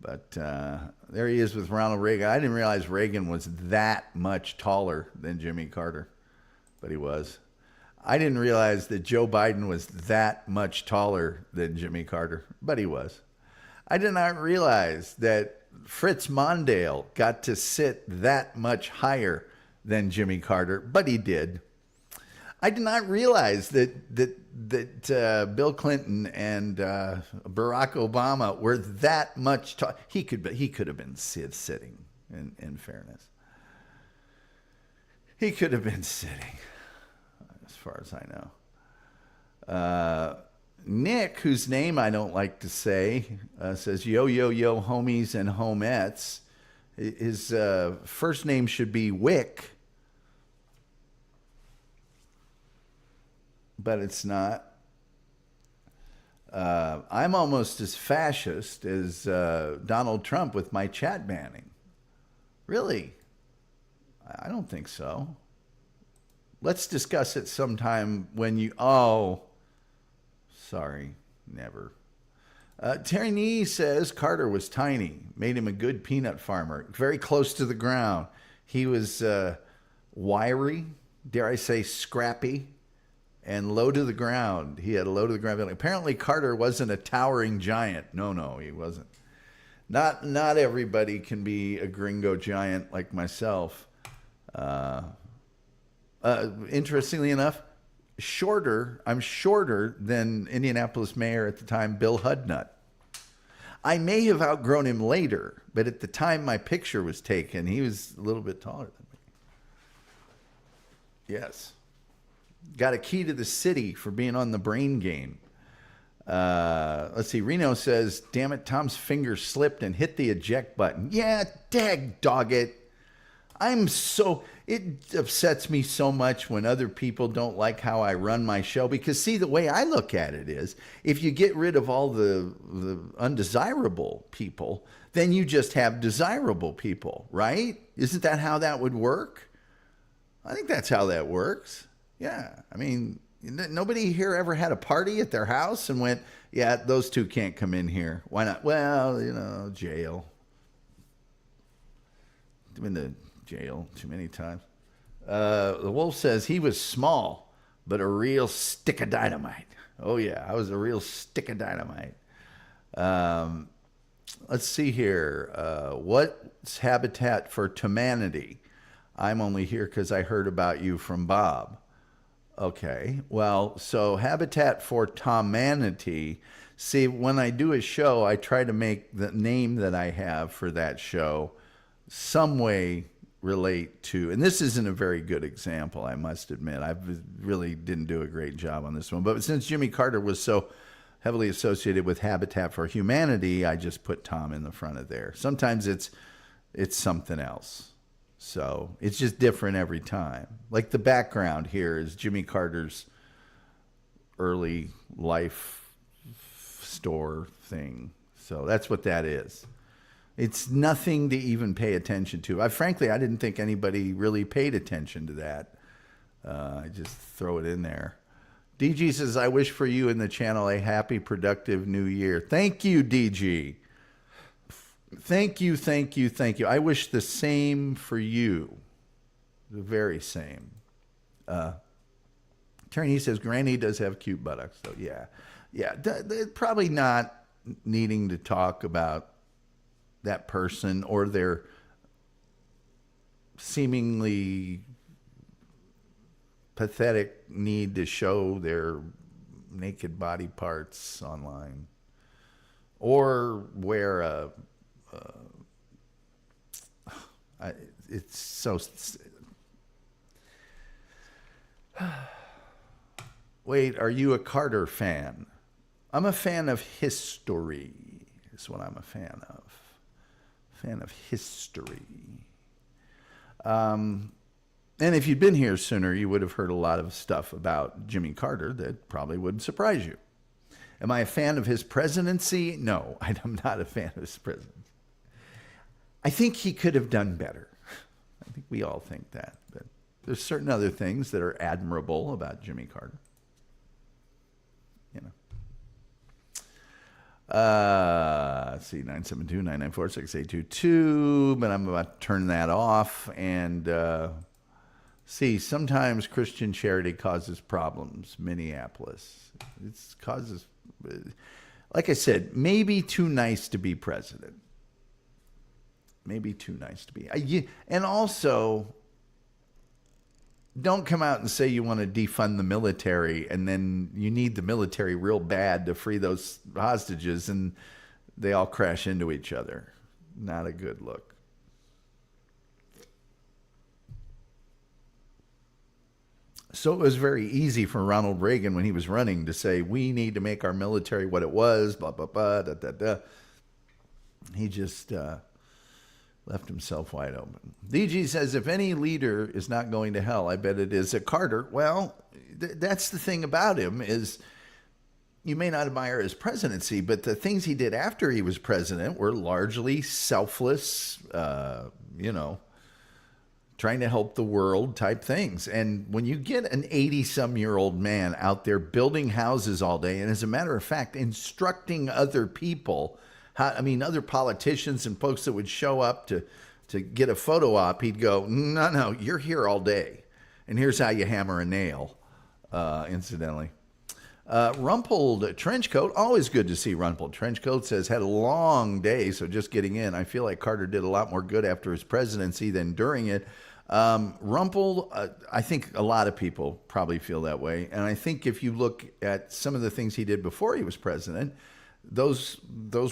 But there he is with Ronald Reagan. I didn't realize Reagan was that much taller than Jimmy Carter, but he was. I didn't realize that Joe Biden was that much taller than Jimmy Carter, but he was. I did not realize that Fritz Mondale got to sit that much higher than Jimmy Carter, but he did. I did not realize that Bill Clinton and Barack Obama were that much tall. He could have been sitting. In fairness, he could have been sitting, as far as I know. Nick, whose name I don't like to say, says, yo, homies and homettes. His first name should be Wick, but it's not. I'm almost as fascist as Donald Trump with my chat banning. Really? I don't think so. Let's discuss it sometime when you... Oh... Sorry, never. Terry Nee says Carter was tiny, made him a good peanut farmer, very close to the ground. He was wiry, dare I say scrappy, and low to the ground. He had a low to the ground feeling. Apparently Carter wasn't a towering giant. No, he wasn't. Not everybody can be a gringo giant like myself. Interestingly enough, I'm shorter than Indianapolis mayor at the time, Bill Hudnut. I may have outgrown him later, but at the time my picture was taken, he was a little bit taller than me. Yes. Got a key to the city for being on the brain game. Let's see. Reno says, damn it, Tom's finger slipped and hit the eject button. Yeah, dag dog it. It upsets me so much when other people don't like how I run my show, because see, the way I look at it is, if you get rid of all the undesirable people, then you just have desirable people, right? Isn't that how that would work? I think that's how that works. Yeah. I mean, nobody here ever had a party at their house and went, yeah, those two can't come in here. Why not? Well, jail. Been to jail too many times. The Wolf says he was small, but a real stick of dynamite. Oh, yeah, I was a real stick of dynamite. Let's see here. What's Habitat for Humanity? I'm only here because I heard about you from Bob. Okay, well, so Habitat for Humanity. See, when I do a show, I try to make the name that I have for that show some way relate to, and this isn't a very good example, I must admit. I really didn't do a great job on this one. But since Jimmy Carter was so heavily associated with Habitat for Humanity, I just put Tom in the front of there. Sometimes it's something else. So it's just different every time. Like the background here is Jimmy Carter's early life store thing. So that's what that is. It's nothing to even pay attention to. Frankly, I didn't think anybody really paid attention to that. I just throw it in there. DG says, I wish for you and the channel a happy, productive new year. Thank you, DG. Thank you. I wish the same for you. The very same. Terry says, Granny does have cute buttocks. So, yeah. Probably not needing to talk about that person or their seemingly pathetic need to show their naked body parts online, or wear it's so. Wait, are you a Carter fan? I'm a fan of history, is what I'm a fan of. Fan of history. And if you'd been here sooner, you would have heard a lot of stuff about Jimmy Carter that probably wouldn't surprise you. Am I a fan of his presidency? No, I'm not a fan of his presidency. I think he could have done better. I think we all think that. But there's certain other things that are admirable about Jimmy Carter. Let's see, 972-994-6822, but I'm about to turn that off. And see, sometimes Christian charity causes problems. Minneapolis. It causes, like I said, maybe too nice to be president. Maybe too nice to be. And also, don't come out and say you want to defund the military and then you need the military real bad to free those hostages and they all crash into each other. Not a good look. So it was very easy for Ronald Reagan when he was running to say, we need to make our military what it was, blah, blah, blah, da, da, da. He just left himself wide open. DG says, if any leader is not going to hell, I bet it is a Carter. Well, that's the thing about him is you may not admire his presidency, but the things he did after he was president were largely selfless, trying to help the world type things. And when you get an 80-some-year-old man out there building houses all day, and as a matter of fact, instructing other people, other politicians and folks that would show up to get a photo op, he'd go, no, you're here all day. And here's how you hammer a nail, incidentally. Rumpled Trenchcoat, always good to see Rumpled Trenchcoat, says, had a long day, so just getting in. I feel like Carter did a lot more good after his presidency than during it. Rumpled, I think a lot of people probably feel that way. And I think if you look at some of the things he did before he was president, those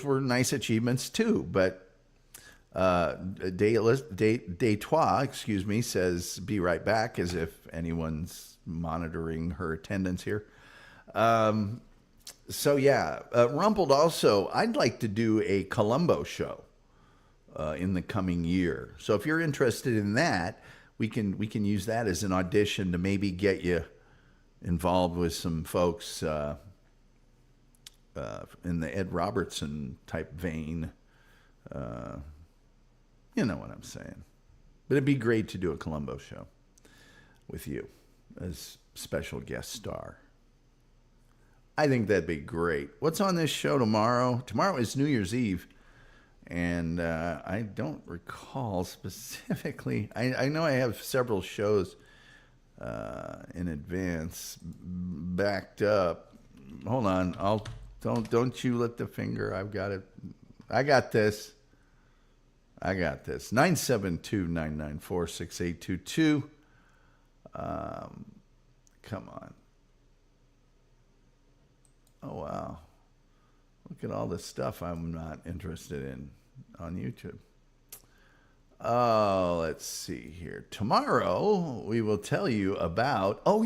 were nice achievements too. But Destois, says, be right back, as if anyone's monitoring her attendance here. Rumpled also, I'd like to do a Columbo show in the coming year. So if you're interested in that, we can use that as an audition to maybe get you involved with some folks in the Ed Robertson type vein. You know what I'm saying. But it'd be great to do a Columbo show with you as special guest star. I think that'd be great. What's on this show tomorrow? Tomorrow is New Year's Eve. And I don't recall specifically. I know I have several shows in advance backed up. Hold on. Don't you lift a finger. I've got it. I got this. 972-994-6822. Come on. Oh, wow. Look at all the stuff I'm not interested in on YouTube. Oh, let's see here. Tomorrow, we will tell you about, the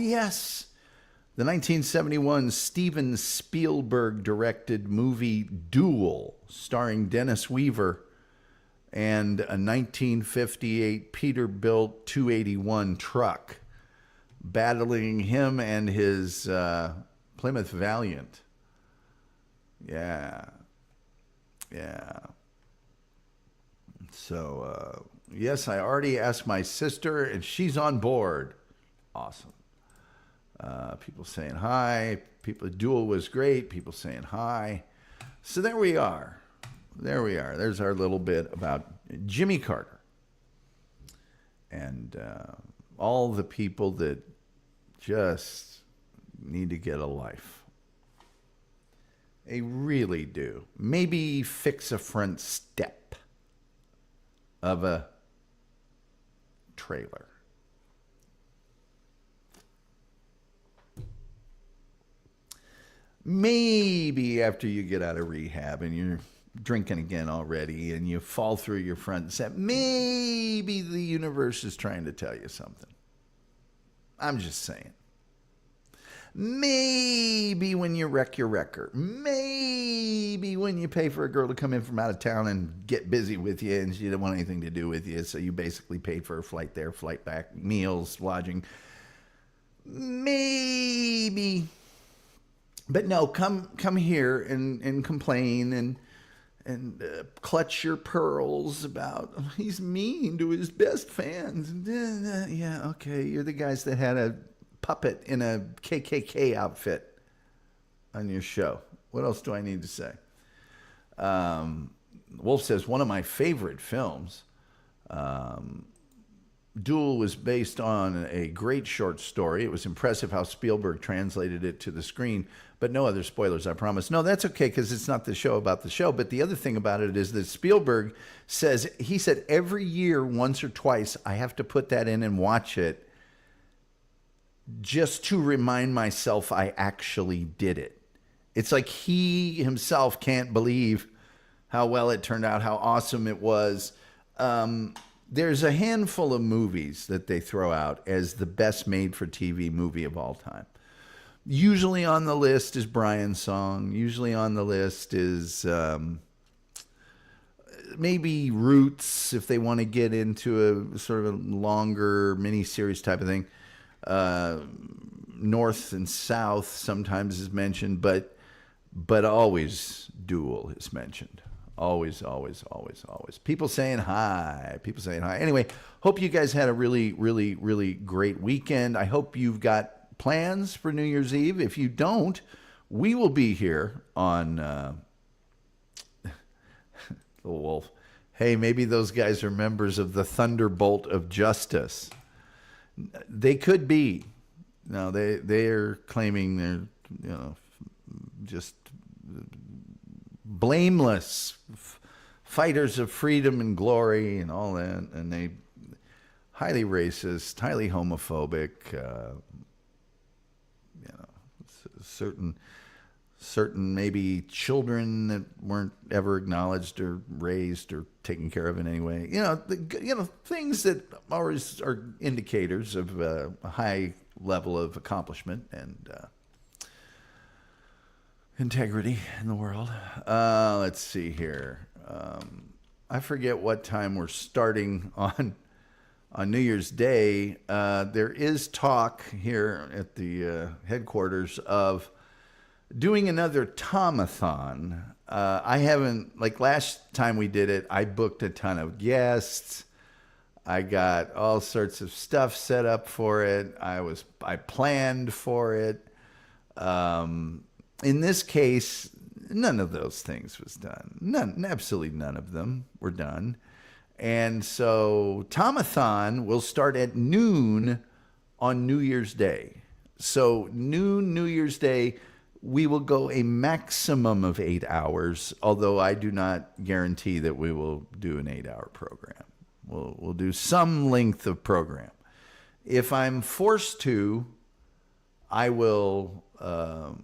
1971 Steven Spielberg directed movie Duel, starring Dennis Weaver, and a 1958 Peterbilt 281 truck, battling him and his Plymouth Valiant. Yeah. So, yes, I already asked my sister, and she's on board. Awesome. People saying hi. Duel was great. People saying hi. So there we are. There's our little bit about Jimmy Carter. And all the people that just need to get a life. They really do. Maybe fix a front step of a trailer. Maybe after you get out of rehab and you're drinking again already and you fall through your front step, maybe the universe is trying to tell you something. I'm just saying. Maybe when you wreck your wrecker. Maybe when you pay for a girl to come in from out of town and get busy with you and she didn't want anything to do with you, so you basically paid for a flight there, flight back, meals, lodging. Maybe. But no, come here and complain and clutch your pearls about he's mean to his best fans. Yeah, okay, you're the guys that had a puppet in a KKK outfit on your show. What else do I need to say? Wolf says, one of my favorite films, Duel, was based on a great short story. It was impressive how Spielberg translated it to the screen, but no other spoilers, I promise. No, that's okay, because it's not the show about the show. But the other thing about it is that Spielberg said every year, once or twice, I have to put that in and watch it just to remind myself I actually did it. It's like he himself can't believe how well it turned out, how awesome it was. There's a handful of movies that they throw out as the best made-for-TV movie of all time. Usually on the list is Brian's Song. Usually on the list is maybe Roots, if they want to get into a sort of a longer mini-series type of thing. North and South sometimes is mentioned, but always Duel is mentioned. Always, always, always, always. People saying hi. People saying hi. Anyway, hope you guys had a really, really, really great weekend. I hope you've got plans for New Year's Eve. If you don't, we will be here on the Wolf. Hey, maybe those guys are members of the Thunderbolt of Justice. They could be. No, they are claiming they're, just blameless fighters of freedom and glory and all that, and they highly racist, highly homophobic, certain maybe children that weren't ever acknowledged or raised or taken care of in any way. Things that always are indicators of a high level of accomplishment and integrity in the world. Let's see here. I forget what time we're starting on New Year's Day. There is talk here at the headquarters of doing another Tomathon. I haven't, like last time we did it, I booked a ton of guests. I got all sorts of stuff set up for it. I planned for it. In this case, none of those things was done. Absolutely none of them were done. And so Tomathon will start at noon on New Year's Day. So noon, New Year's Day, we will go a maximum of 8 hours, although I do not guarantee that we will do an 8-hour program. We'll do some length of program. If I'm forced to, I will, I'll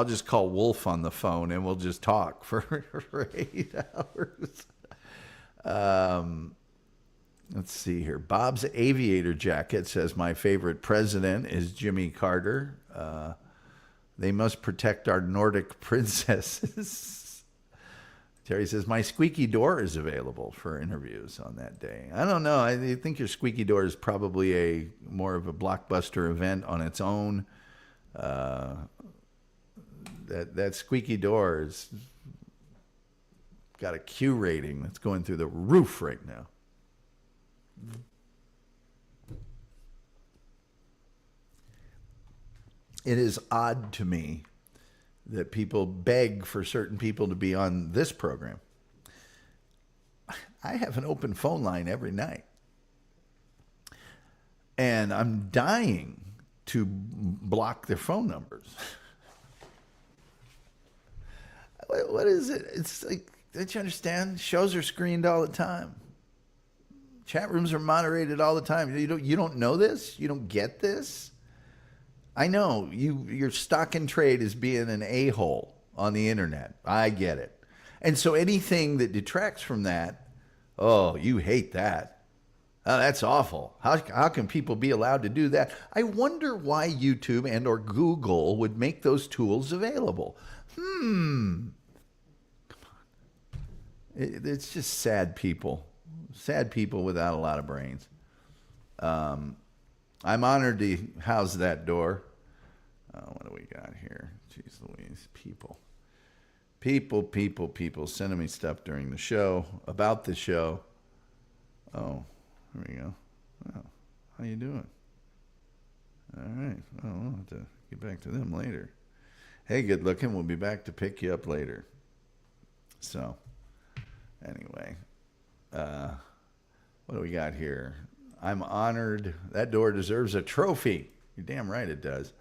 just call Wolf on the phone and we'll just talk for 8 hours. Let's see here. Bob's aviator jacket says, my favorite president is Jimmy Carter. They must protect our Nordic princesses. Terry says, my squeaky door is available for interviews on that day. I don't know. I think your squeaky door is probably more of a blockbuster event on its own. That squeaky door has got a Q rating that's going through the roof right now. It is odd to me that people beg for certain people to be on this program. I have an open phone line every night. And I'm dying to block their phone numbers. What is it? It's like, don't you understand? Shows are screened all the time. Chat rooms are moderated all the time. You don't know this? You don't get this? I know your stock in trade is being an a-hole on the internet. I get it. And so anything that detracts from that, oh, you hate that. Oh, that's awful. How can people be allowed to do that? I wonder why YouTube and or Google would make those tools available. Come on. It's just sad people. Sad people without a lot of brains. I'm honored to house that door. What do we got here? Jeez Louise. People sending me stuff during the show, about the show. Oh, there we go. Oh, how you doing? All right. Oh, I'll have to get back to them later. Hey, good looking. We'll be back to pick you up later. So, anyway. What do we got here? I'm honored. That door deserves a trophy. You're damn right it does.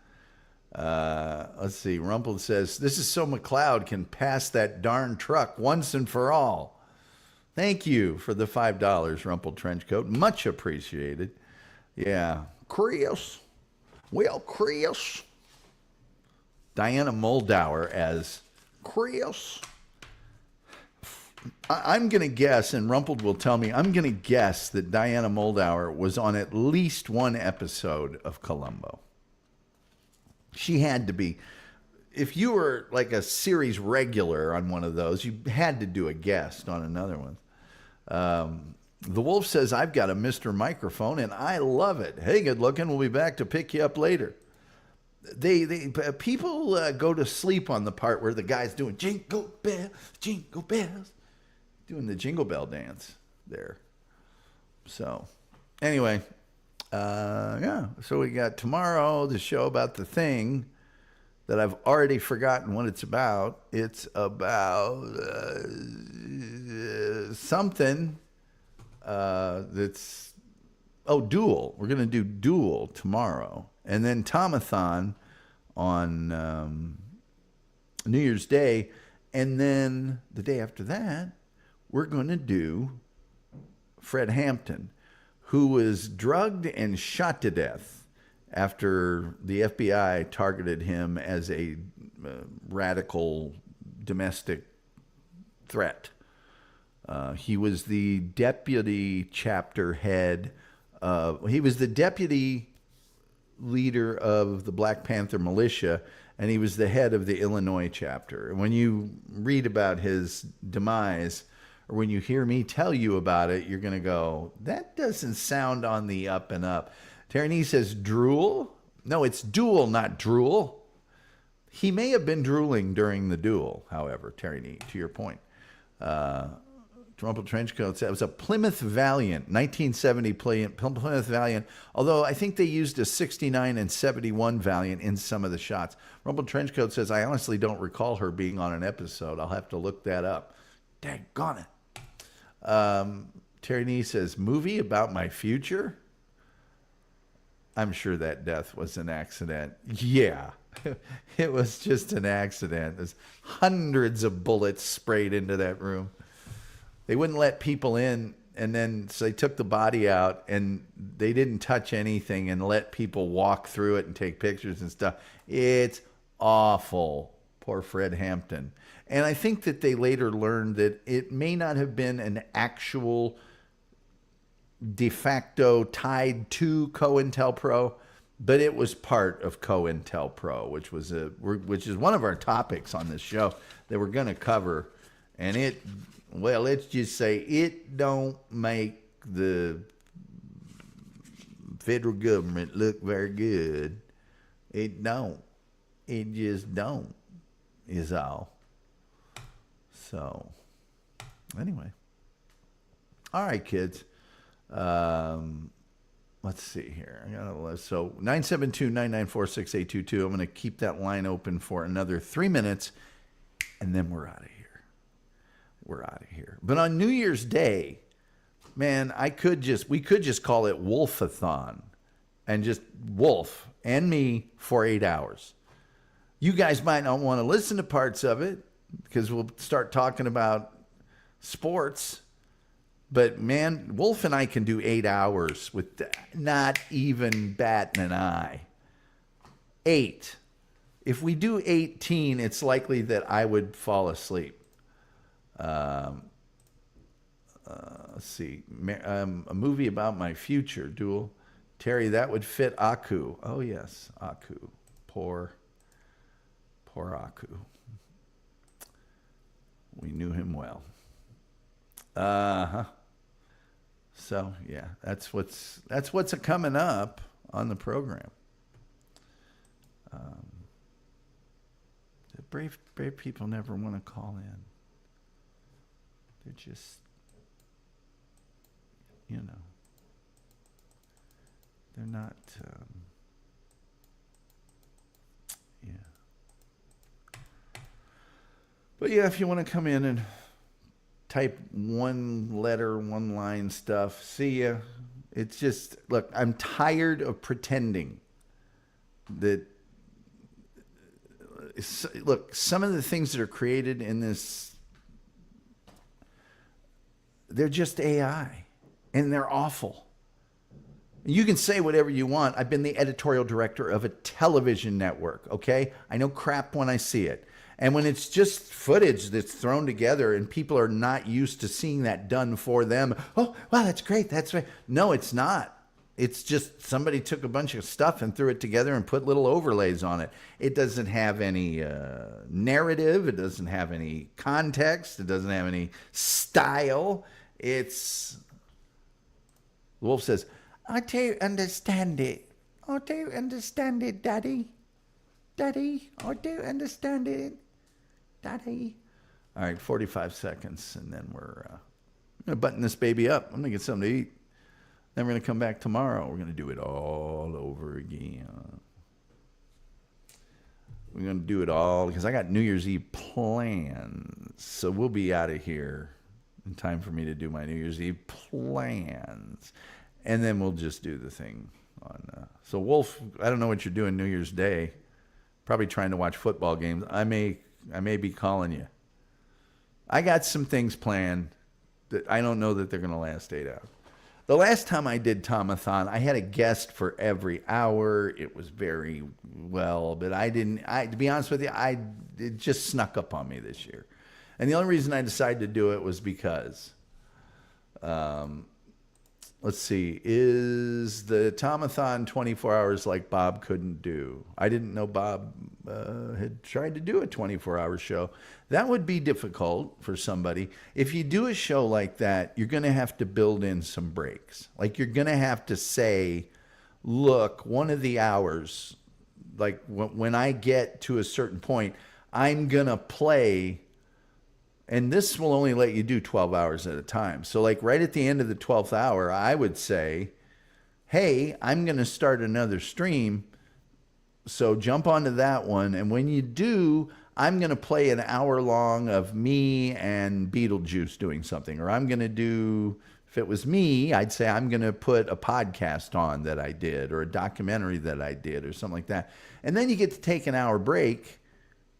Let's see. Rumpled says, this is so McLeod can pass that darn truck once and for all. Thank you for the $5, Rumpled Trenchcoat. Much appreciated. Yeah. Chris. Well, Chris. Diana Moldauer as Chris. I'm going to guess, and Rumpled will tell me, I'm going to guess that Diana Moldauer was on at least one episode of Columbo. She had to be. If you were like a series regular on one of those, you had to do a guest on another one. The Wolf says, I've got a Mr. Microphone, and I love it. Hey, good looking. We'll be back to pick you up later. people go to sleep on the part where the guy's doing jingle bells, doing the jingle bell dance there. So anyway, yeah. So we got tomorrow the show about the thing that I've already forgotten what it's about. It's about something that's Duel. We're gonna do Duel tomorrow, and then Tomathon on New Year's Day, and then the day after that, we're gonna do Fred Hampton, who was drugged and shot to death after the FBI targeted him as a radical domestic threat. He was the deputy chapter head. He was the deputy leader of the Black Panther militia, and he was the head of the Illinois chapter. And when you read about his demise, or when you hear me tell you about it, you're going to go, that doesn't sound on the up and up. Terry says, drool? No, it's duel, not drool. He may have been drooling during the duel, however, Terry, to your point. Rumpled Trenchcoat said it was a Plymouth Valiant, 1970 Plymouth Valiant, although I think they used a 69 and 71 Valiant in some of the shots. Rumpled Trenchcoat says, I honestly don't recall her being on an episode. I'll have to look that up. Daggone it. Terry Nee says, movie about my future? I'm sure that death was an accident. Yeah, it was just an accident. There's hundreds of bullets sprayed into that room. They wouldn't let people in, and then so they took the body out, and they didn't touch anything and let people walk through it and take pictures and stuff. It's awful. Poor Fred Hampton. And I think that they later learned that it may not have been an actual de facto tied to COINTELPRO, but it was part of COINTELPRO, which is one of our topics on this show that we're going to cover. And well, let's just say it don't make the federal government look very good. It don't. It just don't, is all. So, anyway. All right, kids. Let's see here. I got a list. So 972-994-6822. I'm going to keep that line open for another 3 minutes, and then we're out of here. But on New Year's Day, man, we could just call it Wolfathon, and just Wolf and me for 8 hours. You guys might not want to listen to parts of it because we'll start talking about sports. But man, Wolf and I can do 8 hours with not even batting an eye. 8. If we do 18, it's likely that I would fall asleep. Let's see. A movie about my future, Duel. Terry, that would fit Aku. Oh, yes, Aku. Poor Aku. We knew him well. Uh-huh. So, yeah, that's what's coming up on the program. The brave people never want to call in. They're just, they're not, yeah. But yeah, if you want to come in and type one letter, one line stuff, see ya. It's just, look, I'm tired of pretending that, look, some of the things that are created in this, they're just AI, and they're awful. You can say whatever you want. I've been the editorial director of a television network, okay? I know crap when I see it. And when it's just footage that's thrown together and people are not used to seeing that done for them, oh, wow, that's great, that's right. No, it's not. It's just somebody took a bunch of stuff and threw it together and put little overlays on it. It doesn't have any narrative. It doesn't have any context. It doesn't have any style. Wolf says, I do understand it. I do understand it, Daddy. Daddy, I do understand it. Daddy. All right, 45 seconds, and then we're going to button this baby up. I'm going to get something to eat. Then we're going to come back tomorrow. We're going to do it all over again. We're going to do it all because I got New Year's Eve plans. So we'll be out of here in time for me to do my New Year's Eve plans. And then we'll just do the thing on. So Wolf, I don't know what you're doing New Year's Day. Probably trying to watch football games. I may be calling you. I got some things planned that I don't know that they're going to last 8 hours. The last time I did Tomathon, I had a guest for every hour. It was very well, but to be honest with you, it just snuck up on me this year. And the only reason I decided to do it was because, let's see, is the Tomathon 24 hours like Bob couldn't do? I didn't know Bob had tried to do a 24-hour show. That would be difficult for somebody. If you do a show like that, you're going to have to build in some breaks. Like you're going to have to say, look, one of the hours, like when I get to a certain point, I'm going to play, and this will only let you do 12 hours at a time. So like right at the end of the 12th hour, I would say, hey, I'm going to start another stream. So jump onto that one. And when you do, I'm going to play an hour long of me and Beetlejuice doing something. Or I'm going to do, if it was me, I'd say I'm going to put a podcast on that I did or a documentary that I did or something like that. And then you get to take an hour break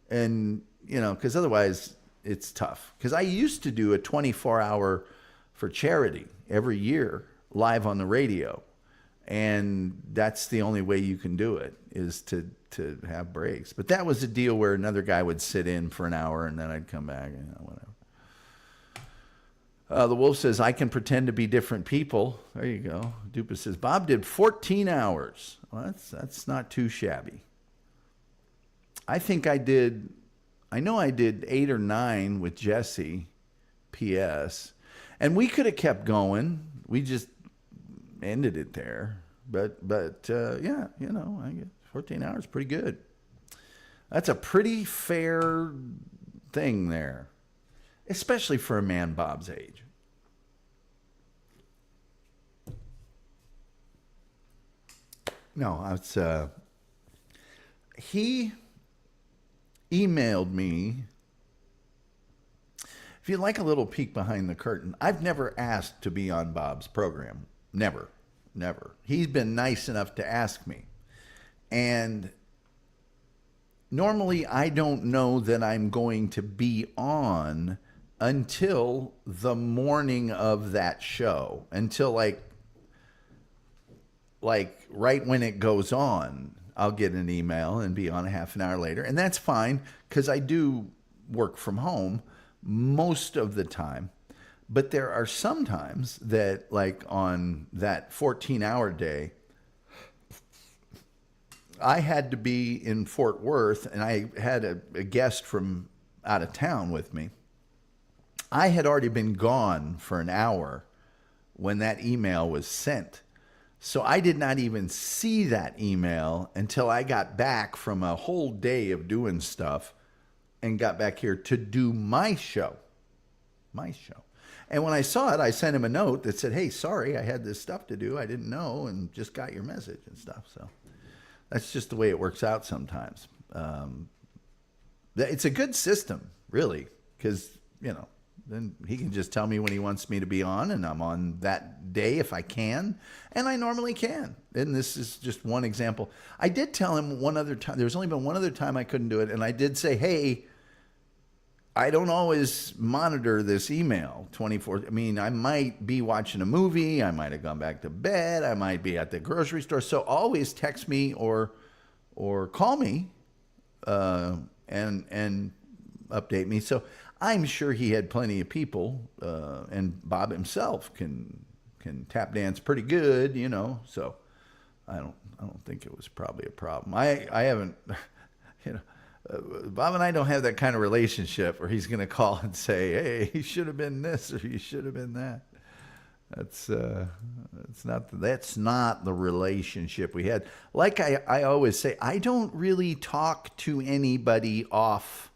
and, because otherwise it's tough. Because I used to do a 24-hour for charity every year live on the radio. And that's the only way you can do it is to have breaks. But that was a deal where another guy would sit in for an hour and then I'd come back and whatever. The Wolf says, I can pretend to be different people. There you go. Dupa says, Bob did 14 hours. Well, that's not too shabby. I know I did 8 or 9 with Jesse, PS. And we could have kept going. We just ended it there. But yeah, I get 14 hours, pretty good. That's a pretty fair thing there, especially for a man Bob's age. No, it's he emailed me. If you'd like a little peek behind the curtain, I've never asked to be on Bob's program. Never. He's been nice enough to ask me. And normally I don't know that I'm going to be on until the morning of that show, until like right when it goes on, I'll get an email and be on a half an hour later. And that's fine because I do work from home most of the time. But there are some times that, like on that 14-hour day, I had to be in Fort Worth, and I had a guest from out of town with me. I had already been gone for an hour when that email was sent. So I did not even see that email until I got back from a whole day of doing stuff and got back here to do my show. And when I saw it, I sent him a note that said, hey, sorry, I had this stuff to do. I didn't know and just got your message and stuff. So that's just the way it works out sometimes. It's a good system, really, because, then he can just tell me when he wants me to be on, and I'm on that day if I can, and I normally can. And this is just one example. I did tell him one other time, there's only been one other time I couldn't do it, and I did say, hey, I don't always monitor this email 24. I mean, I might be watching a movie. I might have gone back to bed. I might be at the grocery store. So always text me or call me and update me. So I'm sure he had plenty of people, and Bob himself can tap dance pretty good, So I don't think it was probably a problem. I haven't, Bob and I don't have that kind of relationship where he's going to call and say, hey, you should have been this or you should have been that. That's not the relationship we had. Like I always say, I don't really talk to anybody off.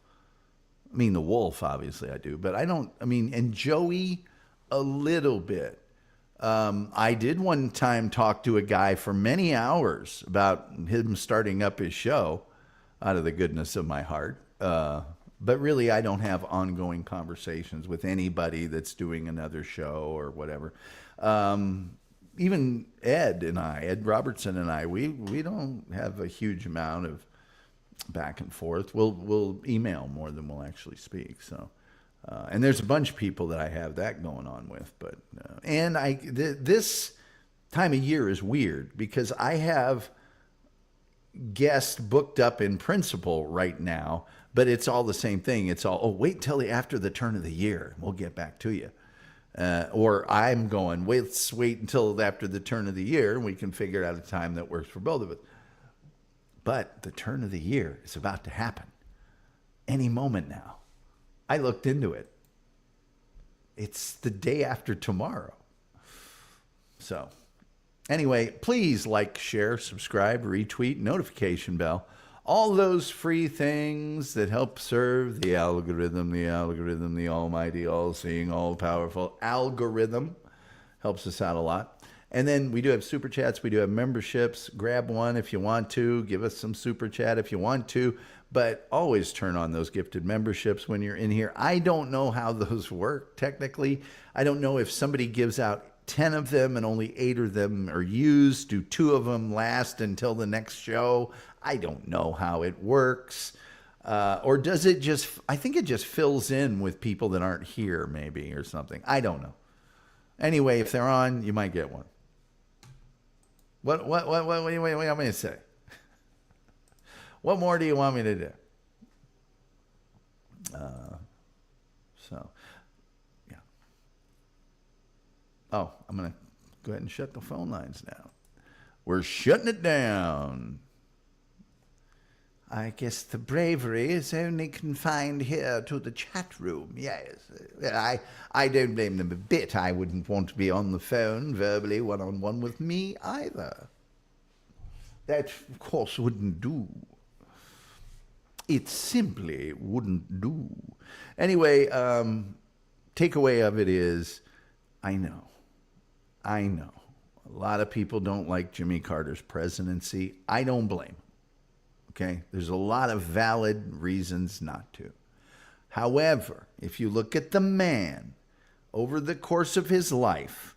I mean, the wolf, obviously I do, but I don't, I mean, and Joey a little bit. I did one time talk to a guy for many hours about him starting up his show out of the goodness of my heart. But really, I don't have ongoing conversations with anybody that's doing another show or whatever. Even Ed Robertson and I, we don't have a huge amount of back and forth. We'll email more than we'll actually speak. So, and there's a bunch of people that I have that going on with. But this time of year is weird because I have guests booked up in principle right now, but it's all the same thing. It's all, wait till after the turn of the year. We'll get back to you. Or I'm going, let's wait until after the turn of the year and we can figure out a time that works for both of us. But the turn of the year is about to happen any moment now. I looked into it. It's the day after tomorrow. So anyway, please like, share, subscribe, retweet, notification bell. All those free things that help serve the algorithm, the almighty, all-seeing, all-powerful algorithm. Helps us out a lot. And then we do have super chats. We do have memberships. Grab one if you want to. Give us some super chat if you want to. But always turn on those gifted memberships when you're in here. I don't know how those work technically. I don't know if somebody gives out 10 of them and only 8 of them are used. Do 2 of them last until the next show? I don't know how it works. Or does it just, I think it just fills in with people that aren't here maybe or something. I don't know. Anyway, if they're on, you might get one. What do you want me to say? What more do you want me to do? So, yeah. Oh, I'm going to go ahead and shut the phone lines down. We're shutting it down. I guess the bravery is only confined here to the chat room, yes. I don't blame them a bit. I wouldn't want to be on the phone verbally one-on-one with me either. That, of course, wouldn't do. It simply wouldn't do. Anyway, takeaway of it is, I know. A lot of people don't like Jimmy Carter's presidency. I don't blame them. Okay? There's a lot of valid reasons not to. However, if you look at the man over the course of his life,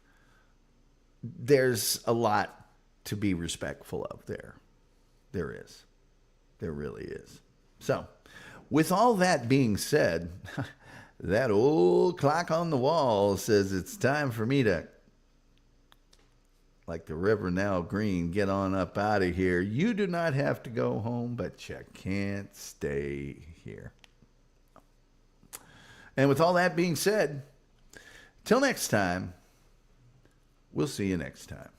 there's a lot to be respectful of there. There is. There really is. So, with all that being said, that old clock on the wall says it's time for me to, like the Reverend Al Green, get on up out of here. You do not have to go home, but you can't stay here. And with all that being said, till next time, we'll see you next time.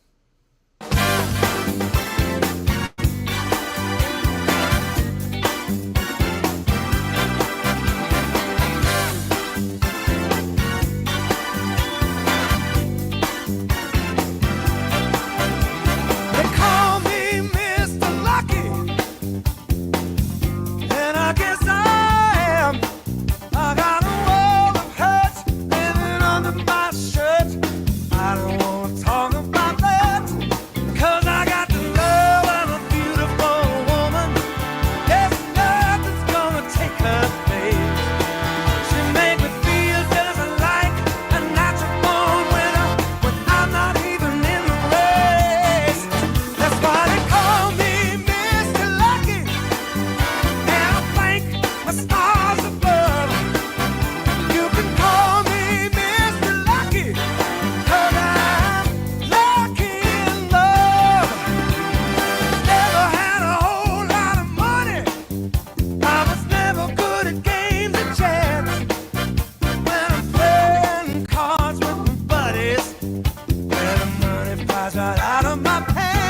Right out of my pants.